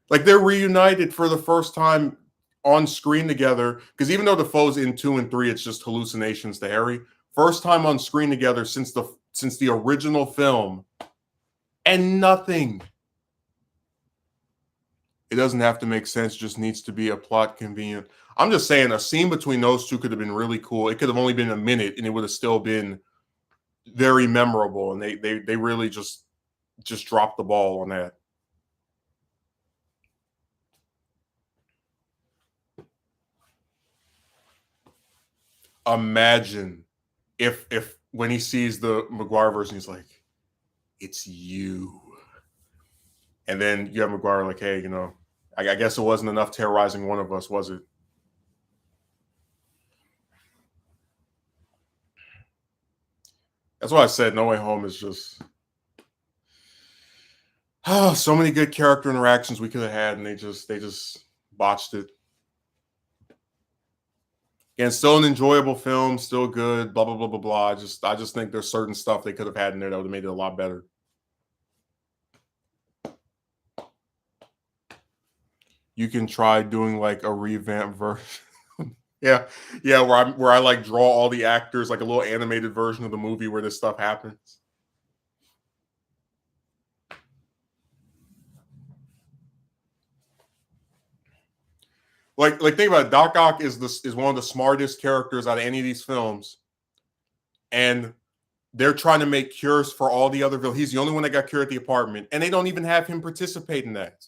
Like they're reunited for the first time on screen together. Because even though Defoe's in 2 and 3, it's just hallucinations to Harry. First time on screen together since the original film, and nothing. It doesn't have to make sense, just needs to be a plot convenient. I'm just saying a scene between those two could have been really cool. It could have only been a minute and it would have still been very memorable. And they really just dropped the ball on that. Imagine if when he sees the Maguire version, he's like, it's you. And then you have Maguire like, hey, I guess it wasn't enough terrorizing one of us, was it? That's why I said No Way Home is just so many good character interactions we could have had, and they just botched it. And still an enjoyable film, still good, blah blah blah blah blah. I just think there's certain stuff they could have had in there that would have made it a lot better. You can try doing like a revamp version. Yeah, where I like draw all the actors, like a little animated version of the movie where this stuff happens. Like think about it. Doc Ock is one of the smartest characters out of any of these films, and they're trying to make cures for all the other villains. He's the only one that got cured at the apartment, and they don't even have him participate in that.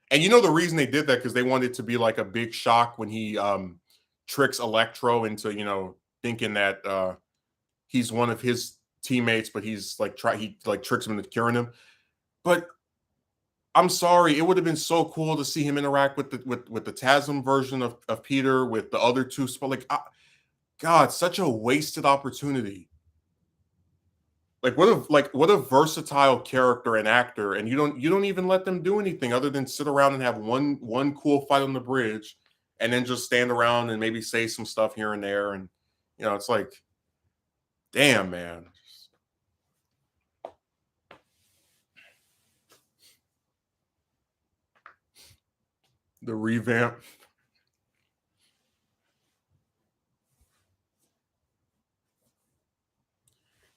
And the reason they did that because they wanted it to be like a big shock when he tricks Electro into thinking that he's one of his teammates, but he's like he tricks him into curing him. But I'm sorry, it would have been so cool to see him interact with the TASM version of Peter with the other two. God, such a wasted opportunity. Like what a versatile character and actor, and you don't even let them do anything other than sit around and have one cool fight on the bridge, and then just stand around and maybe say some stuff here and there, and it's like, damn, man. The revamp.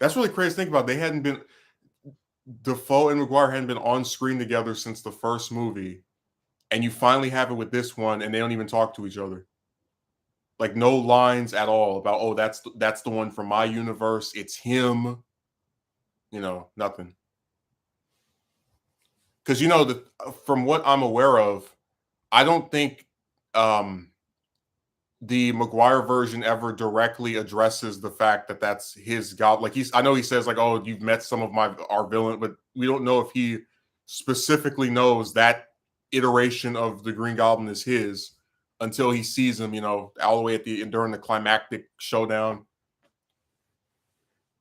That's really crazy to think about. Defoe and Maguire hadn't been on screen together since the first movie, and you finally have it with this one, and they don't even talk to each other. Like no lines at all about, oh, that's the one from my universe. It's him. Nothing. Because from what I'm aware of, I don't think the Maguire version ever directly addresses the fact that that's his god. Like I know he says like, "Oh, you've met some of our villain," but we don't know if he specifically knows that iteration of the Green Goblin is his until he sees him, all the way during the climactic showdown.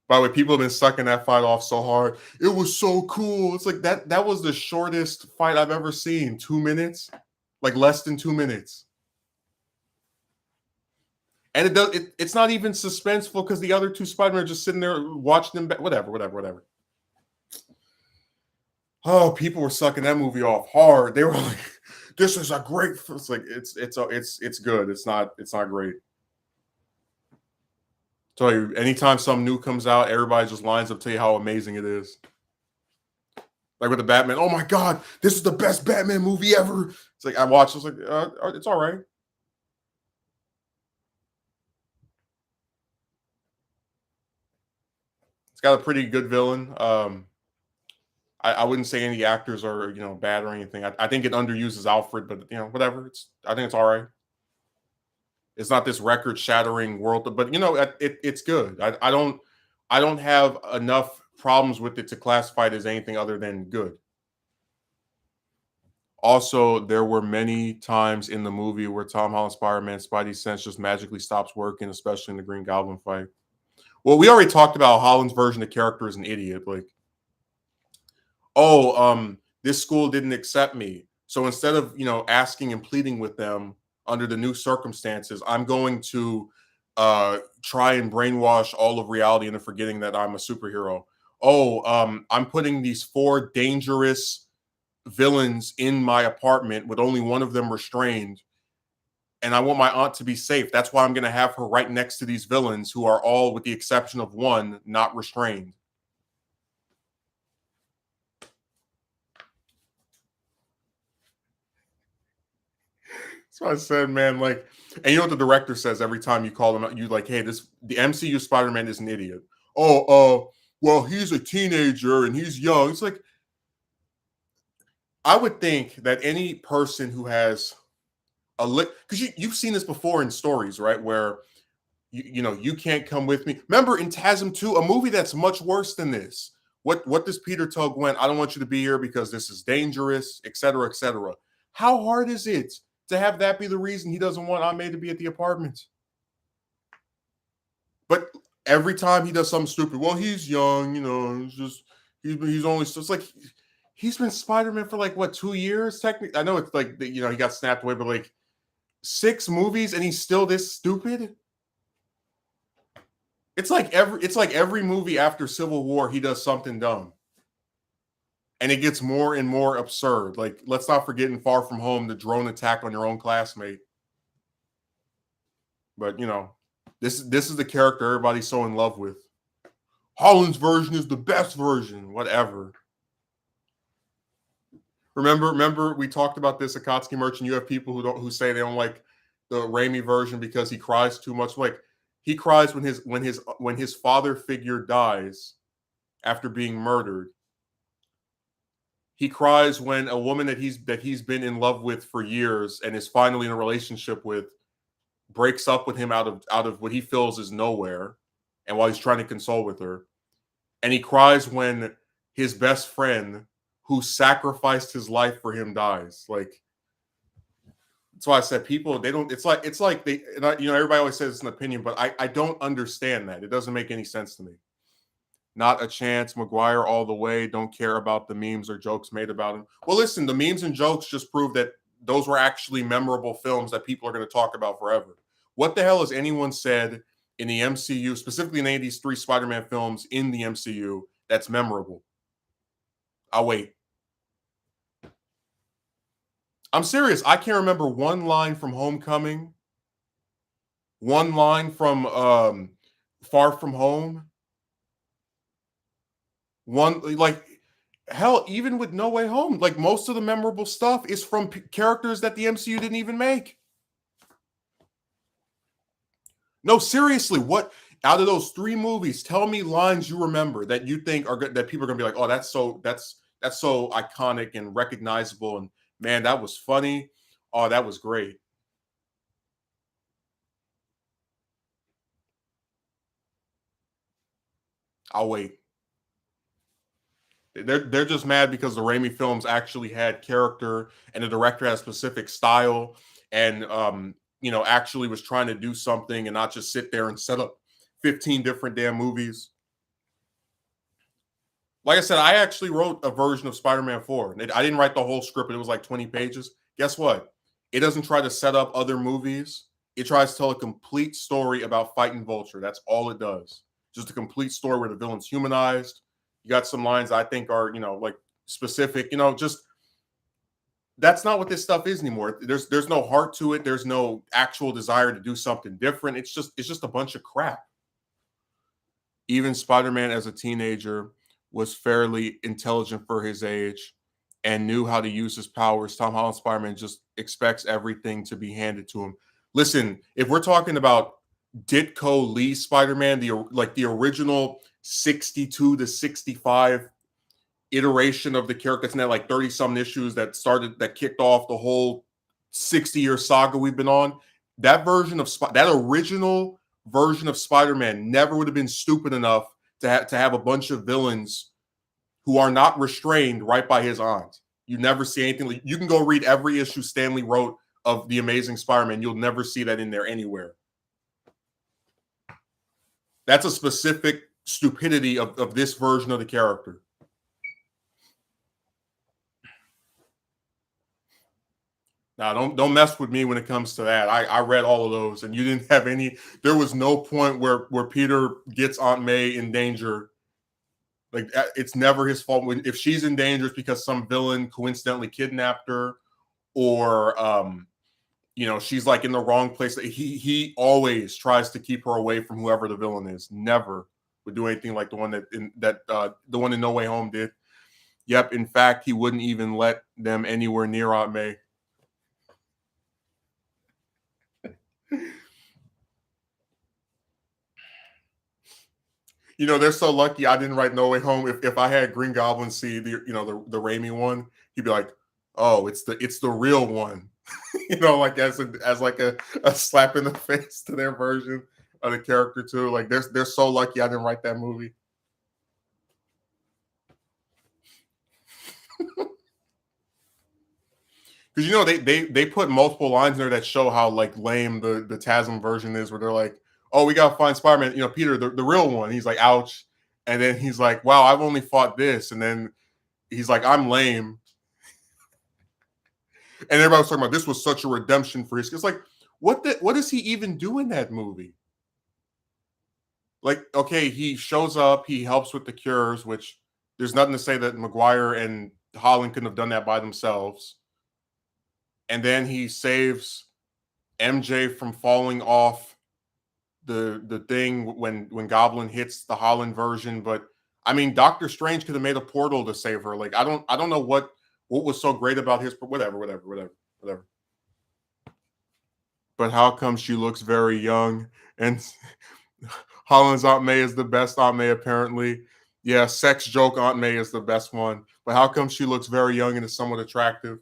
By the way, people have been sucking that fight off so hard. It was so cool. It's like that was the shortest fight I've ever seen. 2 minutes, like less than 2 minutes. And it's not even suspenseful because the other two Spider-Man are just sitting there watching them. Whatever. Oh, people were sucking that movie off hard. They were like, "This is a great." It's like it's good. It's not great. Tell you, anytime something new comes out, everybody just lines up to tell you how amazing it is. Like with the Batman, oh my god, this is the best Batman movie ever. It's like I watched. I was like, it's all right. It's got a pretty good villain. I wouldn't say any actors are bad or anything. I think it underuses Alfred, but whatever. I think it's all right. It's not this record shattering world, but it's good. I don't have enough problems with it to classify it as anything other than good. Also, there were many times in the movie where Tom Holland's Spider-Man Spidey sense just magically stops working, especially in the Green Goblin fight. Well, we already talked about Holland's version of character is an idiot. Like, oh, this school didn't accept me. So instead of, asking and pleading with them under the new circumstances, I'm going to try and brainwash all of reality into forgetting that I'm a superhero. Oh, I'm putting these 4 dangerous villains in my apartment with only one of them restrained, and I want my aunt to be safe. That's why I'm going to have her right next to these villains who are all, with the exception of one, not restrained. So I said, man, like, and you know what the director says every time you call him out? You like, hey, the MCU Spider-Man is an idiot. Oh, well, he's a teenager and he's young. It's like, I would think that any person who has because you've seen this before in stories, right? Where you can't come with me. Remember in TASM 2, a movie that's much worse than this. What does Peter tell Gwen? I don't want you to be here because this is dangerous, et cetera, et cetera. How hard is it to have that be the reason he doesn't want Aunt May to be at the apartment? But every time he does something stupid, well, he's young, it's just he's only, so it's like he's been Spider-Man for like what, 2 years? Technically, I know it's like he got snapped away, but like 6 movies and he's still this stupid. It's like every movie after Civil War, he does something dumb. And it gets more and more absurd. Like, let's not forget in Far From Home, the drone attack on your own classmate. But, this is the character everybody's so in love with. Holland's version is the best version, whatever. Remember we talked about this Akatsuki Merchant. You have people who say they don't like the Raimi version because he cries too much. Like, he cries when his father figure dies after being murdered. He cries when a woman that he's been in love with for years and is finally in a relationship with breaks up with him out of what he feels is nowhere, and while he's trying to console with her. And he cries when his best friend, who sacrificed his life for him, dies. Like, that's why I said people, they don't, it's like they, everybody always says it's an opinion, but I don't understand that. It doesn't make any sense to me. Not a chance. Maguire all the way. Don't care about the memes or jokes made about him. Well, listen, the memes and jokes just prove that those were actually memorable films that people are going to talk about forever. What the hell has anyone said in the MCU, specifically in any of these 3 Spider-Man films in the MCU, that's memorable? I'll wait. I'm serious. I can't remember one line from Homecoming, one line from Far From Home, one, like, hell, even with No Way Home, like, most of the memorable stuff is from characters that the MCU didn't even make. No, seriously, what out of those 3 movies, tell me lines you remember that you think are good, that people are gonna be like, oh, that's so iconic and recognizable, and man, that was funny. Oh, that was great. I'll wait. They're just mad because the Raimi films actually had character and the director had a specific style and actually was trying to do something and not just sit there and set up 15 different damn movies. Like I said, I actually wrote a version of Spider-Man 4. I didn't write the whole script, but it was like 20 pages. Guess what? It doesn't try to set up other movies. It tries to tell a complete story about fighting Vulture. That's all it does. Just a complete story where the villain's humanized. You got some lines I think are, like specific, just that's not what this stuff is anymore. There's no heart to it. There's no actual desire to do something different. It's just a bunch of crap. Even Spider-Man as a teenager was fairly intelligent for his age and knew how to use his powers. Tom Holland Spider-Man just expects everything to be handed to him. Listen, if we're talking about Ditko Lee Spider-Man, the original 62 to 65 iteration of the character that's now like 30 some issues that kicked off the whole 60-year saga we've been on, that original version of Spider-Man never would have been stupid enough to have a bunch of villains who are not restrained right by his aunt. You never see anything. Like, you can go read every issue Stanley wrote of the Amazing Spider-Man. You'll never see that in there anywhere. That's a specific stupidity of this version of the character. Now, don't mess with me when it comes to that. I read all of those, and you didn't have any. There was no point where Peter gets Aunt May in danger. Like, it's never his fault. If she's in danger, it's because some villain coincidentally kidnapped her, or she's like in the wrong place. He always tries to keep her away from whoever the villain is. Never would do anything like the one the one in No Way Home did. Yep. In fact, he wouldn't even let them anywhere near Aunt May. They're so lucky I didn't write No Way Home. If I had Green Goblin see the Raimi one, he'd be like, "Oh, it's the real one," like as like a slap in the face to their version of the character too. Like they're so lucky I didn't write that movie. Because they put multiple lines there that show how like lame the TASM version is, where they're like, "Oh, we gotta find Spider-Man, Peter, the real one." He's like, "Ouch," and then he's like, "Wow, I've only fought this," and then he's like, "I'm lame," and everybody was talking about this was such a redemption for his. It's like, what does he even do in that movie? Like, okay, he shows up, he helps with the cures, which there's nothing to say that Maguire and Holland couldn't have done that by themselves. And then he saves MJ from falling off the thing when Goblin hits the Holland version. But I mean, Doctor Strange could have made a portal to save her. Like, I don't know what was so great about his whatever. But how come she looks very young? And Holland's Aunt May is the best Aunt May, apparently. Yeah, sex joke Aunt May is the best one. But how come she looks very young and is somewhat attractive?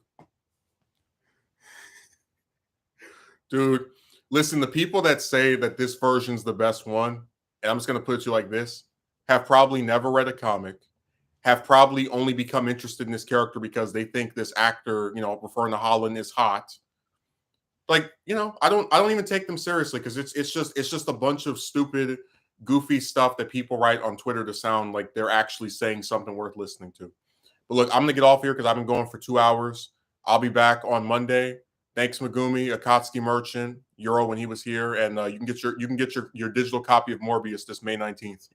Dude, listen, the people that say that this version's the best one, and I'm just going to put it to you like this, have probably never read a comic, have probably only become interested in this character because they think this actor, referring to Holland, is hot. Like, I don't even take them seriously, because it's just a bunch of stupid, goofy stuff that people write on Twitter to sound like they're actually saying something worth listening to. But look, I'm gonna get off here because I've been going for 2 hours. I'll be back on Monday. Thanks, Megumi, Akatsuki Merchant, Euro when he was here, and you can get your digital copy of Morbius this May 19th.